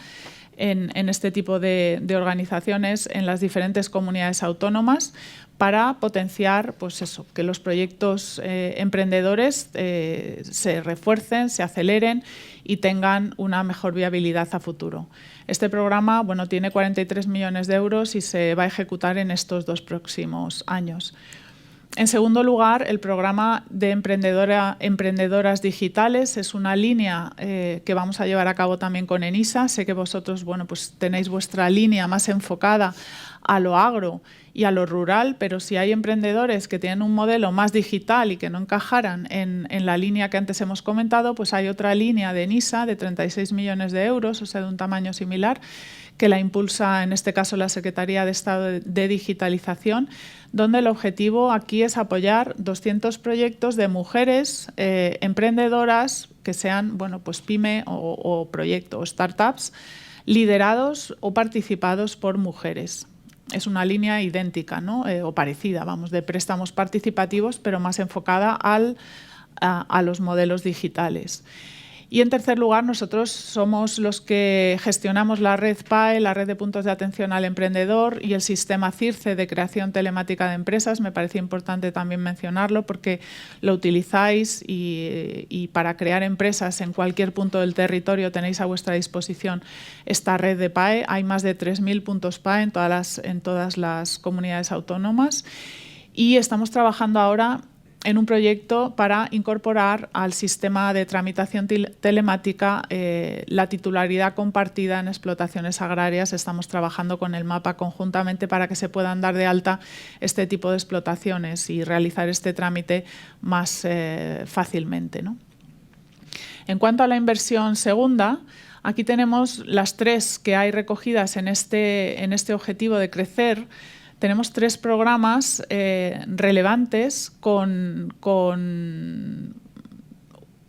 en este tipo de organizaciones en las diferentes comunidades autónomas para potenciar pues eso, que los proyectos emprendedores se refuercen, se aceleren y tengan una mejor viabilidad a futuro. Este programa tiene 43 millones de euros y se va a ejecutar en estos 2 próximos años. En segundo lugar, el programa de emprendedoras digitales es una línea que vamos a llevar a cabo también con ENISA. Sé que vosotros pues tenéis vuestra línea más enfocada a lo agro y a lo rural, pero si hay emprendedores que tienen un modelo más digital y que no encajaran en la línea que antes hemos comentado, pues hay otra línea de ENISA de 36 millones de euros, o sea, de un tamaño similar, que la impulsa, en este caso, la Secretaría de Estado de Digitalización, donde el objetivo aquí es apoyar 200 proyectos de mujeres emprendedoras que sean pues pyme o proyecto o startups liderados o participados por mujeres. Es una línea idéntica, ¿no? O parecida, de préstamos participativos, pero más enfocada a los modelos digitales. Y en tercer lugar, nosotros somos los que gestionamos la red PAE, la red de puntos de atención al emprendedor y el sistema CIRCE de creación telemática de empresas. Me parece importante también mencionarlo porque lo utilizáis y para crear empresas en cualquier punto del territorio tenéis a vuestra disposición esta red de PAE. Hay más de 3.000 puntos PAE en todas las comunidades autónomas y estamos trabajando ahora en un proyecto para incorporar al sistema de tramitación telemática la titularidad compartida en explotaciones agrarias. Estamos trabajando con el MAPA conjuntamente para que se puedan dar de alta este tipo de explotaciones y realizar este trámite más fácilmente, ¿no? En cuanto a la inversión segunda, aquí tenemos las tres que hay recogidas en este objetivo de crecer. Tenemos 3 programas relevantes con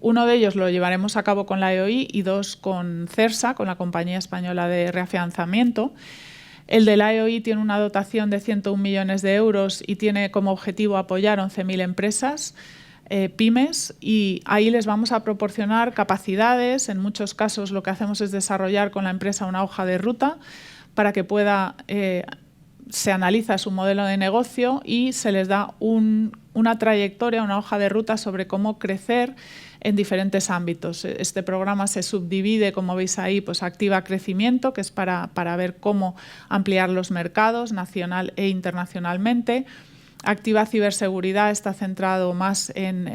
uno de ellos lo llevaremos a cabo con la EOI y 2 con CERSA, con la Compañía Española de Reafianzamiento. El de la EOI tiene una dotación de 101 millones de euros y tiene como objetivo apoyar 11.000 empresas, pymes, y ahí les vamos a proporcionar capacidades. En muchos casos lo que hacemos es desarrollar con la empresa una hoja de ruta para que pueda se analiza su modelo de negocio y se les da una trayectoria, una hoja de ruta sobre cómo crecer en diferentes ámbitos. Este programa se subdivide, como veis ahí, pues Activa Crecimiento, que es para ver cómo ampliar los mercados nacional e internacionalmente. Activa Ciberseguridad está centrado más en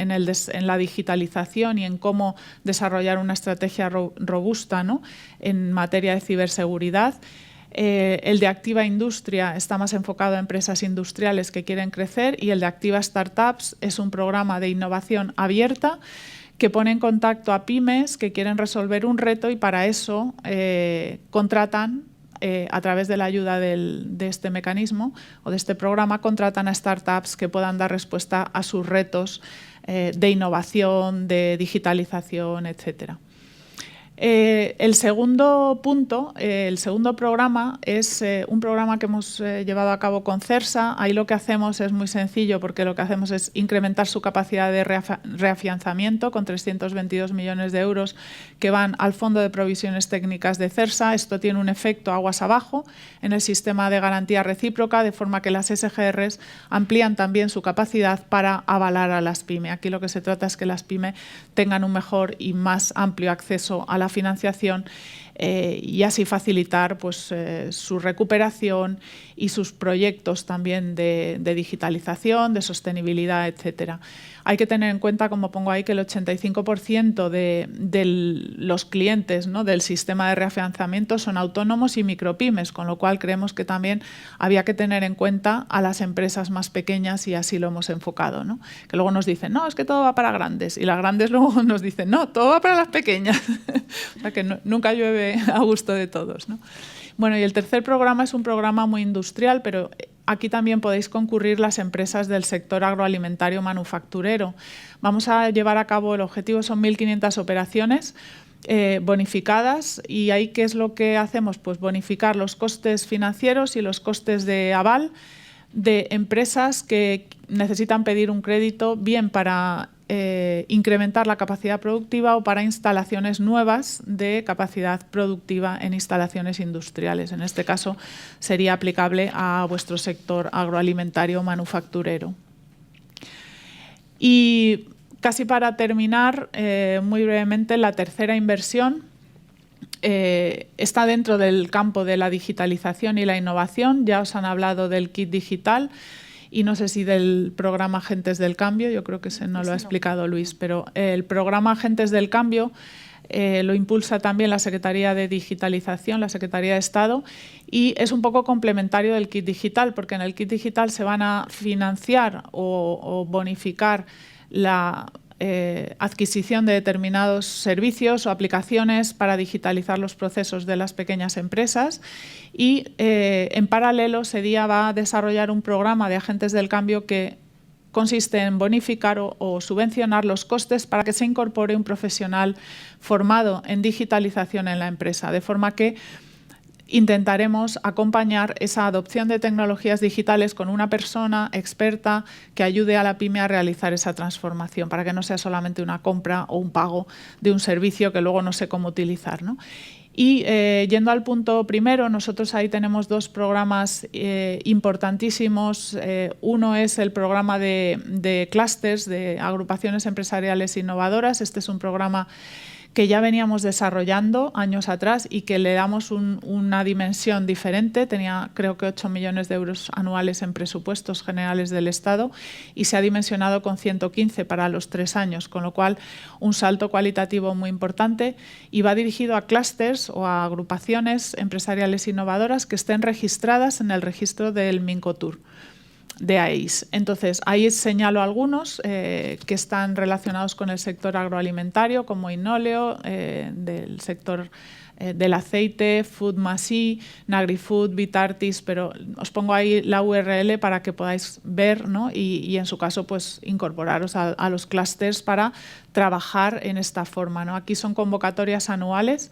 la digitalización y en cómo desarrollar una estrategia robusta, ¿no?, en materia de ciberseguridad. El de Activa Industria está más enfocado a empresas industriales que quieren crecer y el de Activa Startups es un programa de innovación abierta que pone en contacto a pymes que quieren resolver un reto y para eso contratan, a través de la ayuda de este mecanismo o de este programa, contratan a startups que puedan dar respuesta a sus retos de innovación, de digitalización, etcétera. El segundo punto, el segundo programa es un programa que hemos llevado a cabo con CERSA. Ahí lo que hacemos es muy sencillo porque lo que hacemos es incrementar su capacidad de reafianzamiento con 322 millones de euros que van al Fondo de Provisiones Técnicas de CERSA. Esto tiene un efecto aguas abajo en el sistema de garantía recíproca, de forma que las SGRs amplían también su capacidad para avalar a las PYME. Aquí lo que se trata es que las PYME tengan un mejor y más amplio acceso a la financiación y así facilitar pues, su recuperación y sus proyectos también de digitalización, de sostenibilidad, etcétera. Hay que tener en cuenta, como pongo ahí, que el 85% de los clientes, ¿no?, del sistema de reafianzamiento son autónomos y micropymes, con lo cual creemos que también había que tener en cuenta a las empresas más pequeñas y así lo hemos enfocado, ¿no? Que luego nos dicen, no, es que todo va para grandes, y las grandes luego nos dicen, no, todo va para las pequeñas. O sea que nunca llueve a gusto de todos, ¿no? Bueno, y el tercer programa es un programa muy industrial, pero aquí también podéis concurrir las empresas del sector agroalimentario manufacturero. Vamos a llevar a cabo, el objetivo son 1.500 operaciones bonificadas, y ahí ¿qué es lo que hacemos? Pues bonificar los costes financieros y los costes de aval de empresas que necesitan pedir un crédito bien para incrementar la capacidad productiva o para instalaciones nuevas de capacidad productiva en instalaciones industriales. En este caso sería aplicable a vuestro sector agroalimentario manufacturero. Y casi para terminar, muy brevemente, la tercera inversión está dentro del campo de la digitalización y la innovación. Ya os han hablado del kit digital y no sé si del programa Agentes del Cambio, yo creo que ese no lo ha explicado Luis, pero el programa Agentes del Cambio lo impulsa también la Secretaría de Digitalización, la Secretaría de Estado, y es un poco complementario del kit digital, porque en el kit digital se van a financiar o bonificar la adquisición de determinados servicios o aplicaciones para digitalizar los procesos de las pequeñas empresas, y en paralelo SEDIA va a desarrollar un programa de agentes del cambio que consiste en bonificar o subvencionar los costes para que se incorpore un profesional formado en digitalización en la empresa, de forma que intentaremos acompañar esa adopción de tecnologías digitales con una persona experta que ayude a la pyme a realizar esa transformación, para que no sea solamente una compra o un pago de un servicio que luego no sé cómo utilizar, ¿no? Y yendo al punto primero, nosotros ahí tenemos dos programas importantísimos. Uno es el programa de clústeres, de agrupaciones empresariales innovadoras. Este es un programa que ya veníamos desarrollando años atrás y que le damos una dimensión diferente. Tenía creo que 8 millones de euros anuales en presupuestos generales del Estado y se ha dimensionado con 115 para los 3 años, con lo cual un salto cualitativo muy importante, y va dirigido a clústeres o a agrupaciones empresariales innovadoras que estén registradas en el registro del Mincotur de AEIS. Entonces, ahí señalo algunos que están relacionados con el sector agroalimentario, como Innoleo, del sector del aceite, Food Masi, NagriFood, Vitartis, pero os pongo ahí la URL para que podáis ver, ¿no? y en su caso pues incorporaros a los clústeres para trabajar en esta forma, ¿no? Aquí son convocatorias anuales.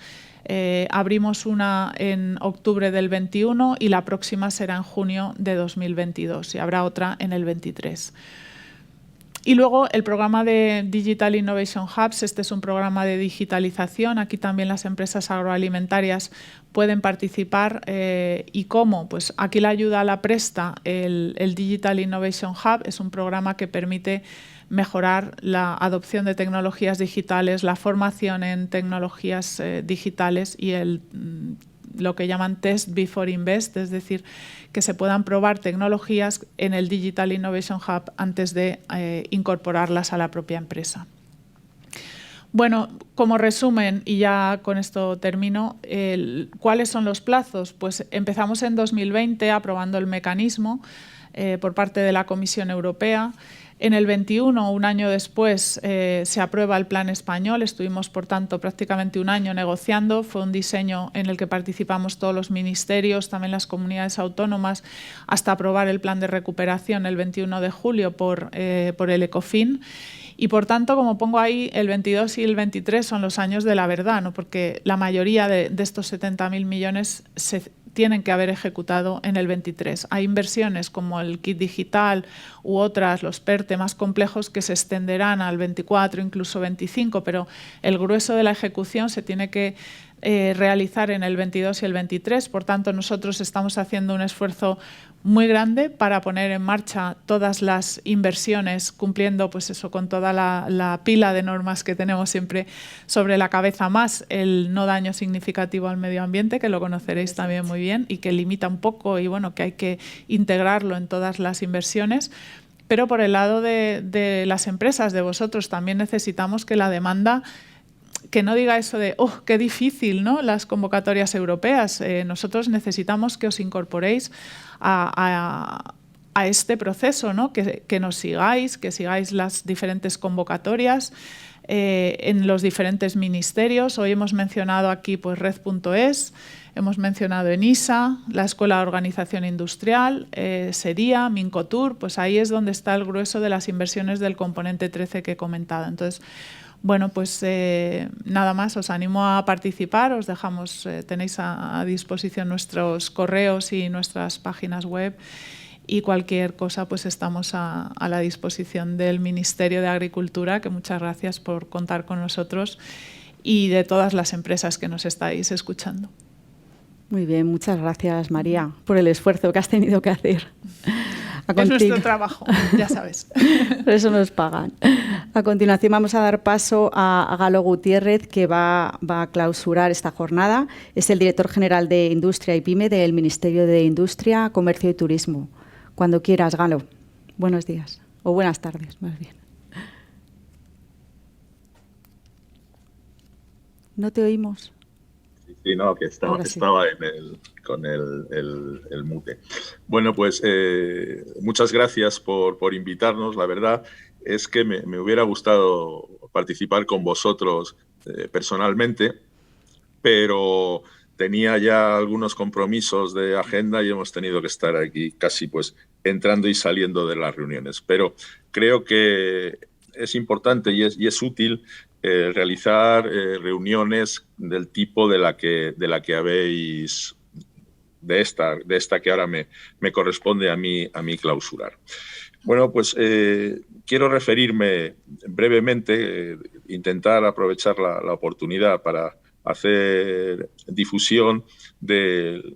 Abrimos una en octubre del 21 y la próxima será en junio de 2022 y habrá otra en el 23. Y luego el programa de Digital Innovation Hubs. Este es un programa de digitalización. Aquí también las empresas agroalimentarias pueden participar. ¿Y cómo? Pues aquí la ayuda la presta el Digital Innovation Hub. Es un programa que permite mejorar la adopción de tecnologías digitales, la formación en tecnologías digitales y lo que llaman Test Before Invest, es decir, que se puedan probar tecnologías en el Digital Innovation Hub antes de incorporarlas a la propia empresa. Bueno, como resumen, y ya con esto termino, ¿cuáles son los plazos? Pues empezamos en 2020 aprobando el mecanismo por parte de la Comisión Europea. En el 21, un año después, se aprueba el plan español. Estuvimos, por tanto, prácticamente un año negociando. Fue un diseño en el que participamos todos los ministerios, también las comunidades autónomas, hasta aprobar el plan de recuperación el 21 de julio por el ECOFIN. Y, por tanto, como pongo ahí, el 22 y el 23 son los años de la verdad, ¿no? Porque la mayoría de estos 70.000 millones se tienen que haber ejecutado en el 23. Hay inversiones como el kit digital u otras, los PERTE más complejos, que se extenderán al 24, incluso 25, pero el grueso de la ejecución se tiene que realizar en el 22 y el 23. Por tanto, nosotros estamos haciendo un esfuerzo muy grande para poner en marcha todas las inversiones, cumpliendo pues eso, con toda la pila de normas que tenemos siempre sobre la cabeza, más el no daño significativo al medio ambiente, que lo conoceréis también muy bien y que limita un poco, y bueno, que hay que integrarlo en todas las inversiones. Pero por el lado de las empresas, de vosotros, también necesitamos que la demanda, que no diga eso de, oh, qué difícil, ¿no?, las convocatorias europeas. Nosotros necesitamos que os incorporéis a este proceso, ¿no?, que nos sigáis, que sigáis las diferentes convocatorias en los diferentes ministerios. Hoy hemos mencionado aquí pues Red.es, hemos mencionado ENISA, la Escuela de Organización Industrial, SEDIA, Mincotur. Pues ahí es donde está el grueso de las inversiones del componente 13 que he comentado. Entonces, bueno, pues nada más, os animo a participar. Os dejamos, tenéis a disposición nuestros correos y nuestras páginas web, y cualquier cosa pues estamos a la disposición del Ministerio de Agricultura, que muchas gracias por contar con nosotros, y de todas las empresas que nos estáis escuchando. Muy bien, muchas gracias, María, por el esfuerzo que has tenido que hacer. Es nuestro trabajo, ya sabes. Por eso nos pagan. A continuación vamos a dar paso a Galo Gutiérrez, que va a clausurar esta jornada. Es el director general de Industria y PYME del Ministerio de Industria, Comercio y Turismo. Cuando quieras, Galo. Buenos días, o buenas tardes, más bien. No te oímos. Sí, no, que estaba con el mute. Bueno, pues muchas gracias por invitarnos. La verdad es que me hubiera gustado participar con vosotros personalmente, pero tenía ya algunos compromisos de agenda y hemos tenido que estar aquí casi pues entrando y saliendo de las reuniones. Pero creo que es importante y es útil realizar reuniones del tipo de la que habéis, de esta que ahora me corresponde a mí clausurar. Bueno, pues quiero referirme brevemente, intentar aprovechar la oportunidad para hacer difusión del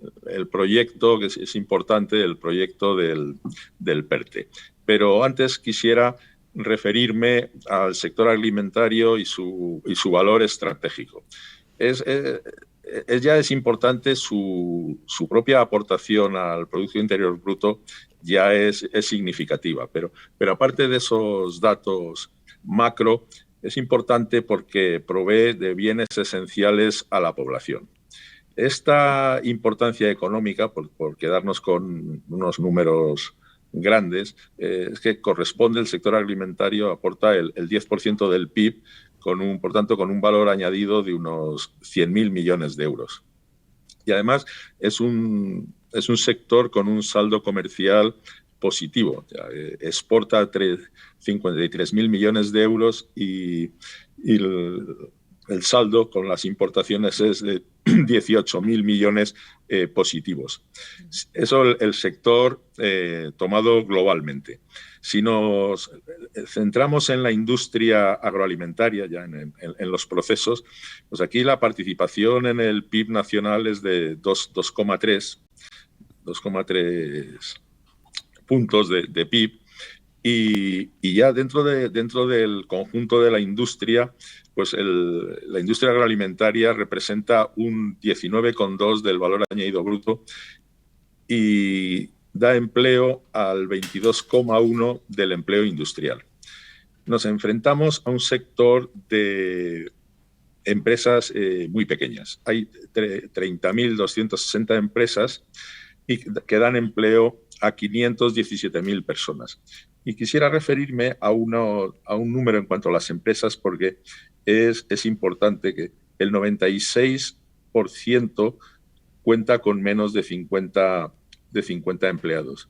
proyecto, que es importante, el proyecto del PERTE. Pero antes quisiera referirme al sector alimentario y su valor estratégico. Ya es importante su propia aportación al Producto Interior Bruto, ya es significativa, pero aparte de esos datos macro, es importante porque provee de bienes esenciales a la población. Esta importancia económica, por quedarnos con unos números grandes, es que corresponde, el sector alimentario aporta el 10% del PIB, por tanto, con un valor añadido de unos 100.000 millones de euros. Y además es un sector con un saldo comercial positivo. Exporta 53.000 millones de euros y el saldo con las importaciones es de 18.000 millones positivos. Eso el sector tomado globalmente. Si nos centramos en la industria agroalimentaria, ya en los procesos, pues aquí la participación en el PIB nacional es de 2,3 puntos de PIB, y ya dentro del conjunto de la industria, pues la industria agroalimentaria representa un 19,2 del valor añadido bruto y da empleo al 22,1 del empleo industrial. Nos enfrentamos a un sector de empresas muy pequeñas. Hay 30.260 empresas que dan empleo a 517.000 personas. Y quisiera referirme a un número en cuanto a las empresas, porque es importante que el 96% cuenta con menos de 50 empleados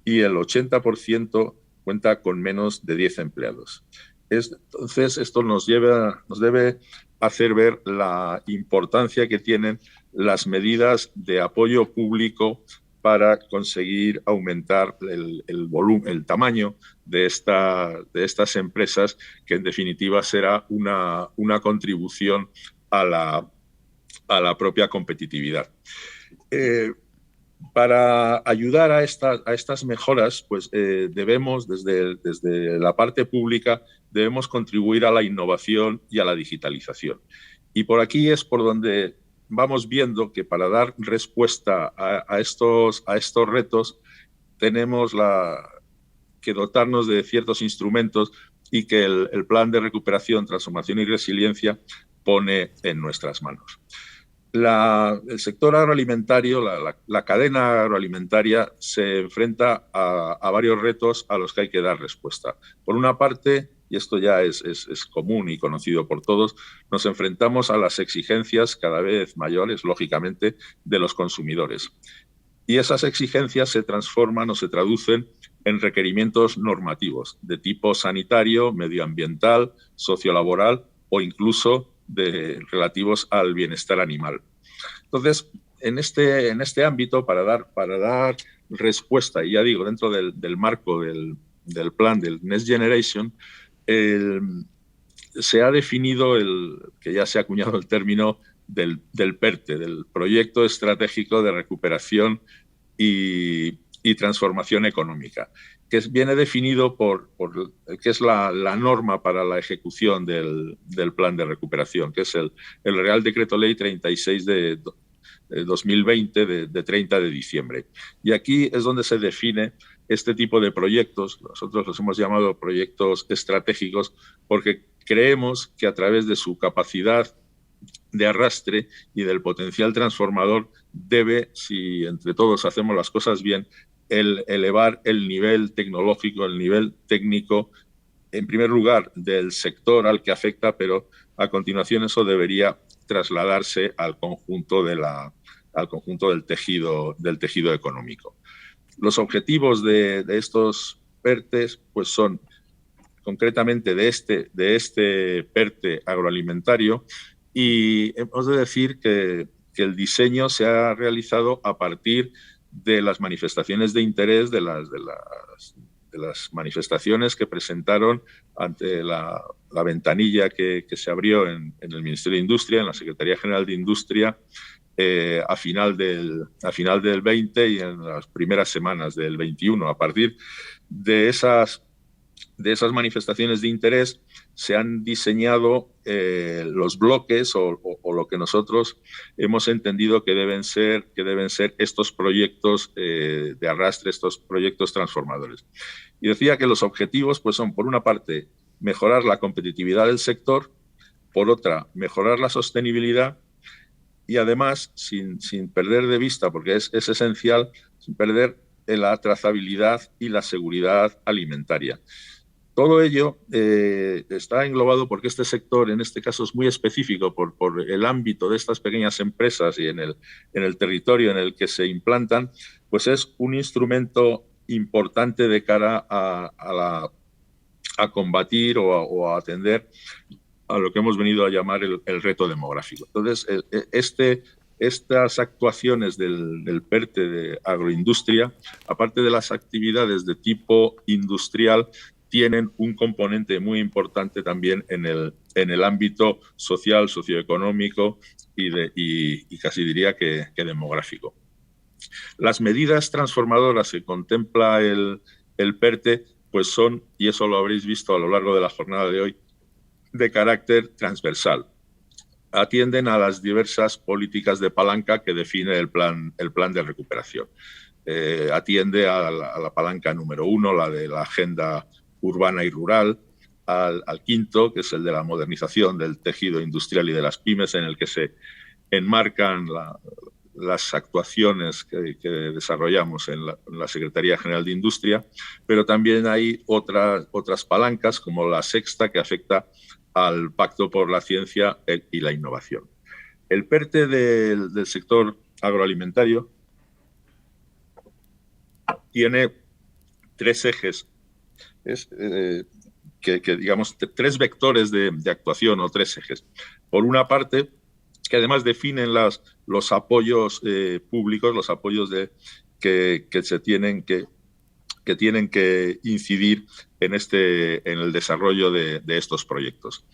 y el 80% cuenta con menos de 10 empleados. Entonces, esto nos debe hacer ver la importancia que tienen las medidas de apoyo público para conseguir aumentar el volumen, el tamaño de estas empresas, que en definitiva será una contribución a la propia competitividad. Para ayudar a estas mejoras, pues debemos, desde la parte pública, debemos contribuir a la innovación y a la digitalización. Y por aquí es por donde vamos viendo que para dar respuesta a estos retos tenemos que dotarnos de ciertos instrumentos y que el Plan de Recuperación, Transformación y Resiliencia pone en nuestras manos. El sector agroalimentario, la cadena agroalimentaria, se enfrenta a varios retos a los que hay que dar respuesta. Por una parte, y esto ya es común y conocido por todos, nos enfrentamos a las exigencias cada vez mayores, lógicamente, de los consumidores. Y esas exigencias se transforman o se traducen en requerimientos normativos de tipo sanitario, medioambiental, sociolaboral o incluso relativos al bienestar animal. Entonces, en este ámbito, para dar respuesta, y ya digo, dentro del marco del plan del Next Generation, se ha definido que ya se ha acuñado el término del PERTE, del Proyecto Estratégico de Recuperación y Transformación Económica, que viene definido que es la norma para la ejecución del plan de recuperación, que es el Real Decreto Ley 36 de 2020 de 30 de diciembre. Y aquí es donde se define este tipo de proyectos. Nosotros los hemos llamado proyectos estratégicos porque creemos que a través de su capacidad de arrastre y del potencial transformador debe, si entre todos hacemos las cosas bien, elevar el nivel tecnológico, el nivel técnico, en primer lugar del sector al que afecta, pero a continuación eso debería trasladarse al conjunto del tejido económico. Los objetivos de estos PERTEs pues son concretamente de este PERTE agroalimentario, y hemos de decir que el diseño se ha realizado a partir de las manifestaciones de interés, de las manifestaciones que presentaron ante la ventanilla que se abrió en el Ministerio de Industria, en la Secretaría General de Industria, a final del 20 y en las primeras semanas del 21. A partir de esas manifestaciones de interés se han diseñado los bloques o lo que nosotros hemos entendido que deben ser estos proyectos de arrastre, estos proyectos transformadores. Y decía que los objetivos pues son, por una parte, mejorar la competitividad del sector, por otra, mejorar la sostenibilidad y además, sin perder de vista, porque es esencial, sin perder la trazabilidad y la seguridad alimentaria. Todo ello está englobado porque este sector, en este caso, es muy específico por el ámbito de estas pequeñas empresas y en el territorio en el que se implantan, pues es un instrumento importante de cara a combatir o a atender a lo que hemos venido a llamar el reto demográfico. Entonces, estas actuaciones del PERTE de agroindustria, aparte de las actividades de tipo industrial, tienen un componente muy importante también en el ámbito social, socioeconómico y casi diría que demográfico. Las medidas transformadoras que contempla el PERTE pues son, y eso lo habréis visto a lo largo de la jornada de hoy, de carácter transversal. Atienden a las diversas políticas de palanca que define el plan de recuperación. Atiende a la palanca número 1, la de la agenda urbana y rural, al quinto, que es el de la modernización del tejido industrial y de las pymes, en el que se enmarcan las actuaciones que desarrollamos en la Secretaría General de Industria, pero también hay otras palancas, como la sexta, que afecta al Pacto por la Ciencia y la Innovación. El PERTE del sector agroalimentario tiene tres ejes, digamos, tres vectores de actuación o tres ejes. Por una parte, que además definen los apoyos públicos, los apoyos que tienen que incidir en el desarrollo de estos proyectos.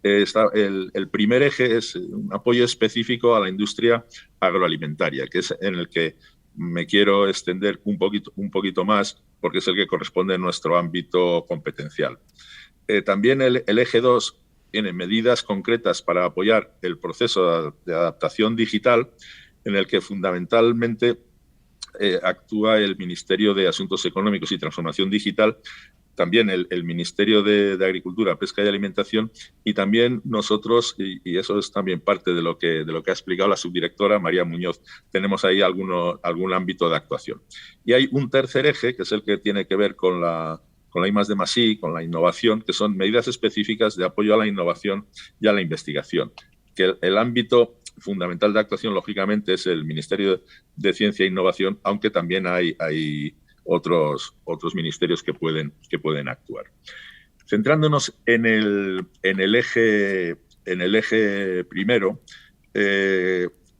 El primer eje es un apoyo específico a la industria agroalimentaria, que es en el que me quiero extender un poquito más, porque es el que corresponde a nuestro ámbito competencial. También el eje 2 tiene medidas concretas para apoyar el proceso de adaptación digital, en el que fundamentalmente actúa el Ministerio de Asuntos Económicos y Transformación Digital, también el Ministerio de Agricultura, Pesca y Alimentación, y también nosotros, y eso es también parte de lo que ha explicado la subdirectora María Muñoz, tenemos ahí algún ámbito de actuación. Y hay un tercer eje, que es el que tiene que ver con la I+D+I, con la innovación, que son medidas específicas de apoyo a la innovación y a la investigación. Que el ámbito fundamental de actuación, lógicamente, es el Ministerio de Ciencia e Innovación, aunque también hay otros ministerios que pueden actuar. Centrándonos en el eje primero,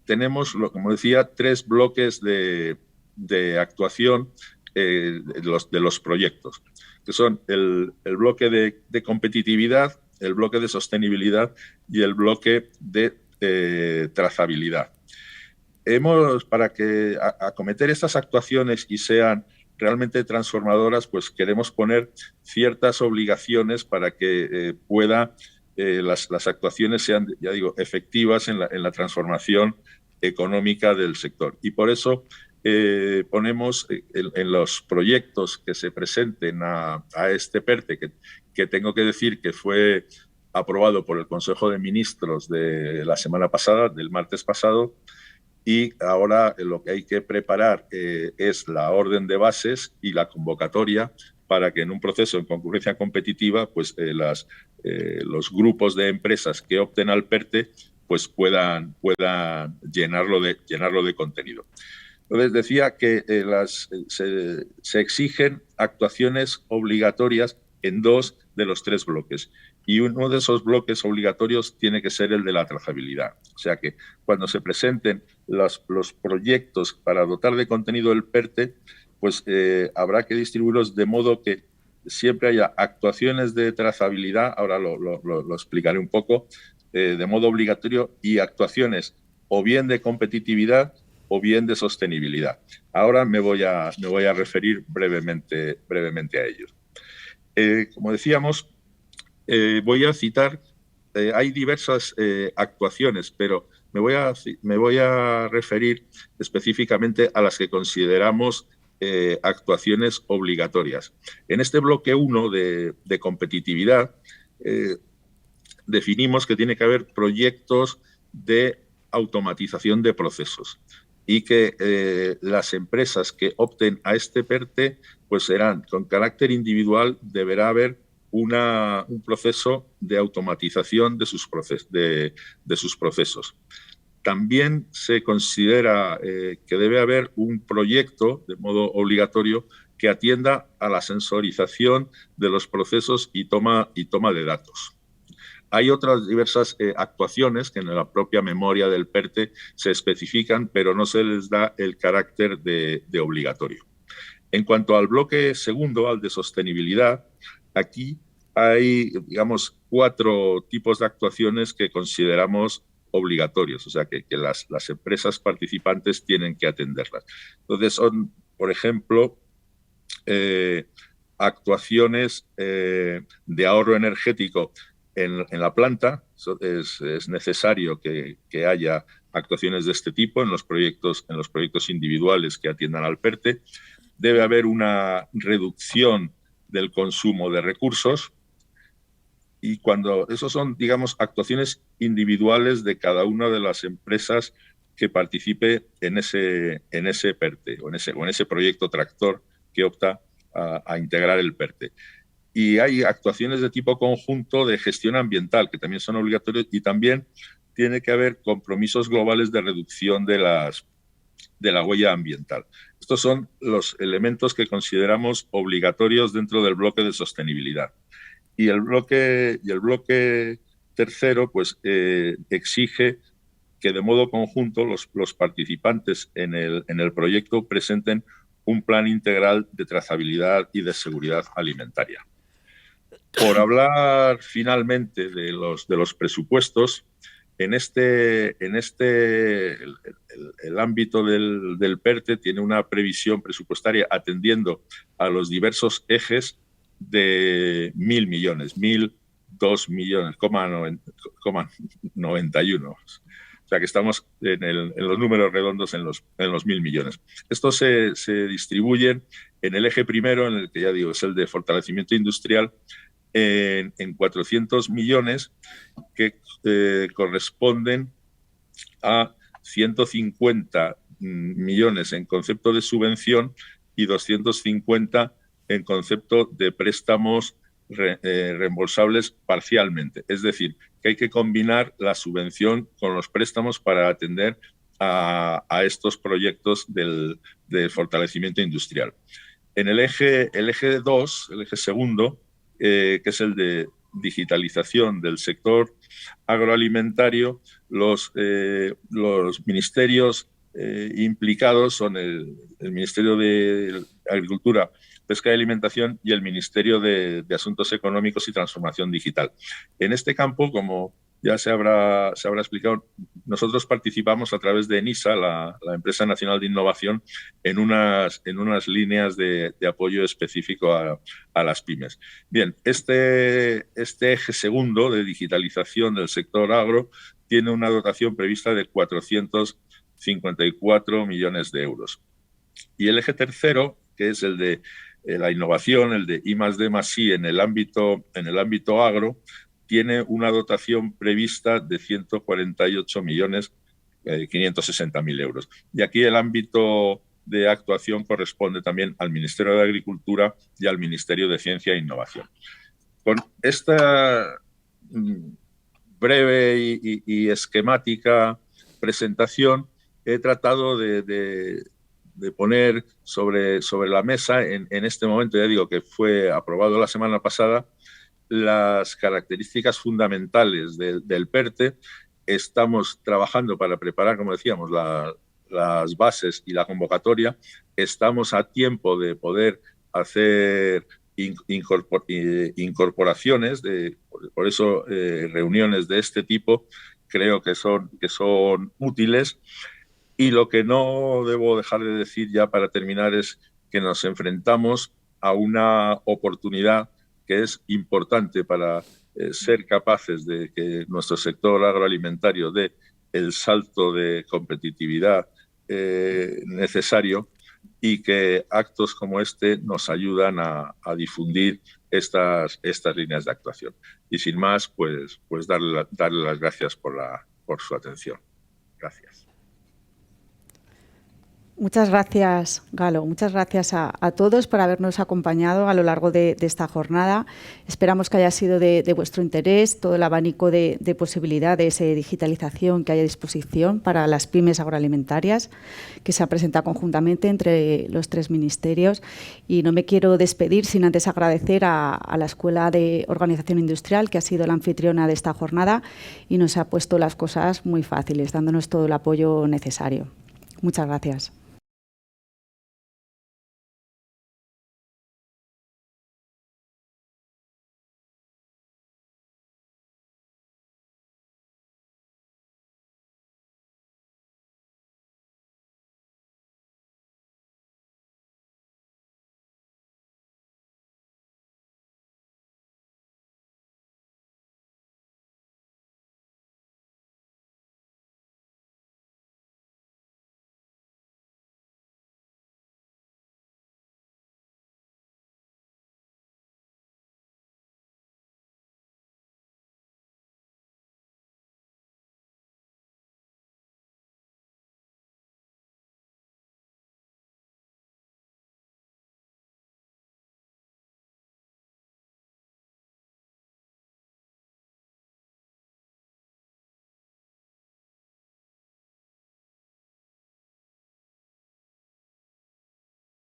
tenemos, como decía, tres bloques de actuación de los proyectos, que son el bloque de competitividad, el bloque de sostenibilidad y el bloque de trazabilidad. Para que acometer estas actuaciones y sean realmente transformadoras, pues queremos poner ciertas obligaciones para que las actuaciones sean, ya digo, efectivas en la transformación económica del sector. Y por eso ponemos en los proyectos que se presenten a este PERTE, que tengo que decir que fue aprobado por el Consejo de Ministros de la semana pasada, del martes pasado, y ahora lo que hay que preparar es la orden de bases y la convocatoria para que en un proceso en concurrencia competitiva pues, los grupos de empresas que opten al PERTE pues, puedan llenarlo de contenido. Entonces decía que se exigen actuaciones obligatorias en 2 de los 3 bloques. Y uno de esos bloques obligatorios tiene que ser el de la trazabilidad. O sea que cuando se presenten los proyectos para dotar de contenido el PERTE, pues habrá que distribuirlos de modo que siempre haya actuaciones de trazabilidad, ahora lo explicaré un poco, de modo obligatorio, y actuaciones o bien de competitividad o bien de sostenibilidad. Ahora me voy a referir brevemente a ellos. Como decíamos, voy a citar, hay diversas actuaciones, pero me voy a referir específicamente a las que consideramos actuaciones obligatorias. En este bloque 1 de competitividad definimos que tiene que haber proyectos de automatización de procesos y que las empresas que opten a este PERTE pues serán con carácter individual, deberá haber un proceso de automatización de sus procesos. También se considera que debe haber un proyecto de modo obligatorio que atienda a la sensorización de los procesos y toma de datos. Hay otras diversas actuaciones que en la propia memoria del PERTE se especifican, pero no se les da el carácter de obligatorio. En cuanto al bloque segundo, al de sostenibilidad, aquí hay, digamos, 4 tipos de actuaciones que consideramos obligatorios, o sea, que las empresas participantes tienen que atenderlas. Entonces, son, por ejemplo, actuaciones de ahorro energético en la planta. Es necesario que haya actuaciones de este tipo en los proyectos individuales que atiendan al PERTE. Debe haber una reducción del consumo de recursos, y cuando esos son, digamos, actuaciones individuales de cada una de las empresas que participe en ese PERTE o en ese proyecto tractor que opta a integrar el PERTE. Y hay actuaciones de tipo conjunto de gestión ambiental que también son obligatorias, y también tiene que haber compromisos globales de reducción de la huella ambiental. Estos son los elementos que consideramos obligatorios dentro del bloque de sostenibilidad. Y el bloque tercero pues, exige que de modo conjunto los participantes en el proyecto presenten un plan integral de trazabilidad y de seguridad alimentaria. Por hablar finalmente de los presupuestos, el ámbito del PERTE tiene una previsión presupuestaria atendiendo a los diversos ejes de 1.000 millones, 1.002 millones, 91. O sea que estamos en los números redondos en los 1.000 millones. Estos se distribuyen en el eje primero, en el que ya digo es el de fortalecimiento industrial, en 400 millones que corresponden a 150 millones en concepto de subvención y 250 en concepto de préstamos reembolsables parcialmente. Es decir, que hay que combinar la subvención con los préstamos para atender a estos proyectos del fortalecimiento industrial. En el eje 2, el eje segundo, que es el de digitalización del sector agroalimentario, los ministerios implicados son el Ministerio de Agricultura, Pesca y Alimentación y el Ministerio de Asuntos Económicos y Transformación Digital. En este campo, como ya se habrá explicado, nosotros participamos a través de ENISA, la Empresa Nacional de Innovación, en unas líneas de apoyo específico a las pymes. Bien, este eje segundo de digitalización del sector agro tiene una dotación prevista de 454 millones de euros. Y el eje tercero, que es el de la innovación, el de I+D+I en el ámbito agro, tiene una dotación prevista de 148.560.000 euros. Y aquí el ámbito de actuación corresponde también al Ministerio de Agricultura y al Ministerio de Ciencia e Innovación. Con esta breve y esquemática presentación he tratado de poner sobre la mesa en este momento, ya digo que fue aprobado la semana pasada, las características fundamentales del PERTE. Estamos trabajando para preparar, como decíamos, las bases y la convocatoria. Estamos a tiempo de poder hacer incorporaciones, por eso reuniones de este tipo creo que son útiles. Y lo que no debo dejar de decir ya para terminar es que nos enfrentamos a una oportunidad que es importante para ser capaces de que nuestro sector agroalimentario dé el salto de competitividad necesario, y que actos como este nos ayudan a difundir estas líneas de actuación. Y sin más, pues darle las gracias por su atención. Gracias. Muchas gracias, Galo. Muchas gracias a todos por habernos acompañado a lo largo de esta jornada. Esperamos que haya sido de vuestro interés todo el abanico de posibilidades de digitalización que hay a disposición para las pymes agroalimentarias, que se ha presentado conjuntamente entre los 3 ministerios. Y no me quiero despedir sin antes agradecer a la Escuela de Organización Industrial, que ha sido la anfitriona de esta jornada y nos ha puesto las cosas muy fáciles, dándonos todo el apoyo necesario. Muchas gracias.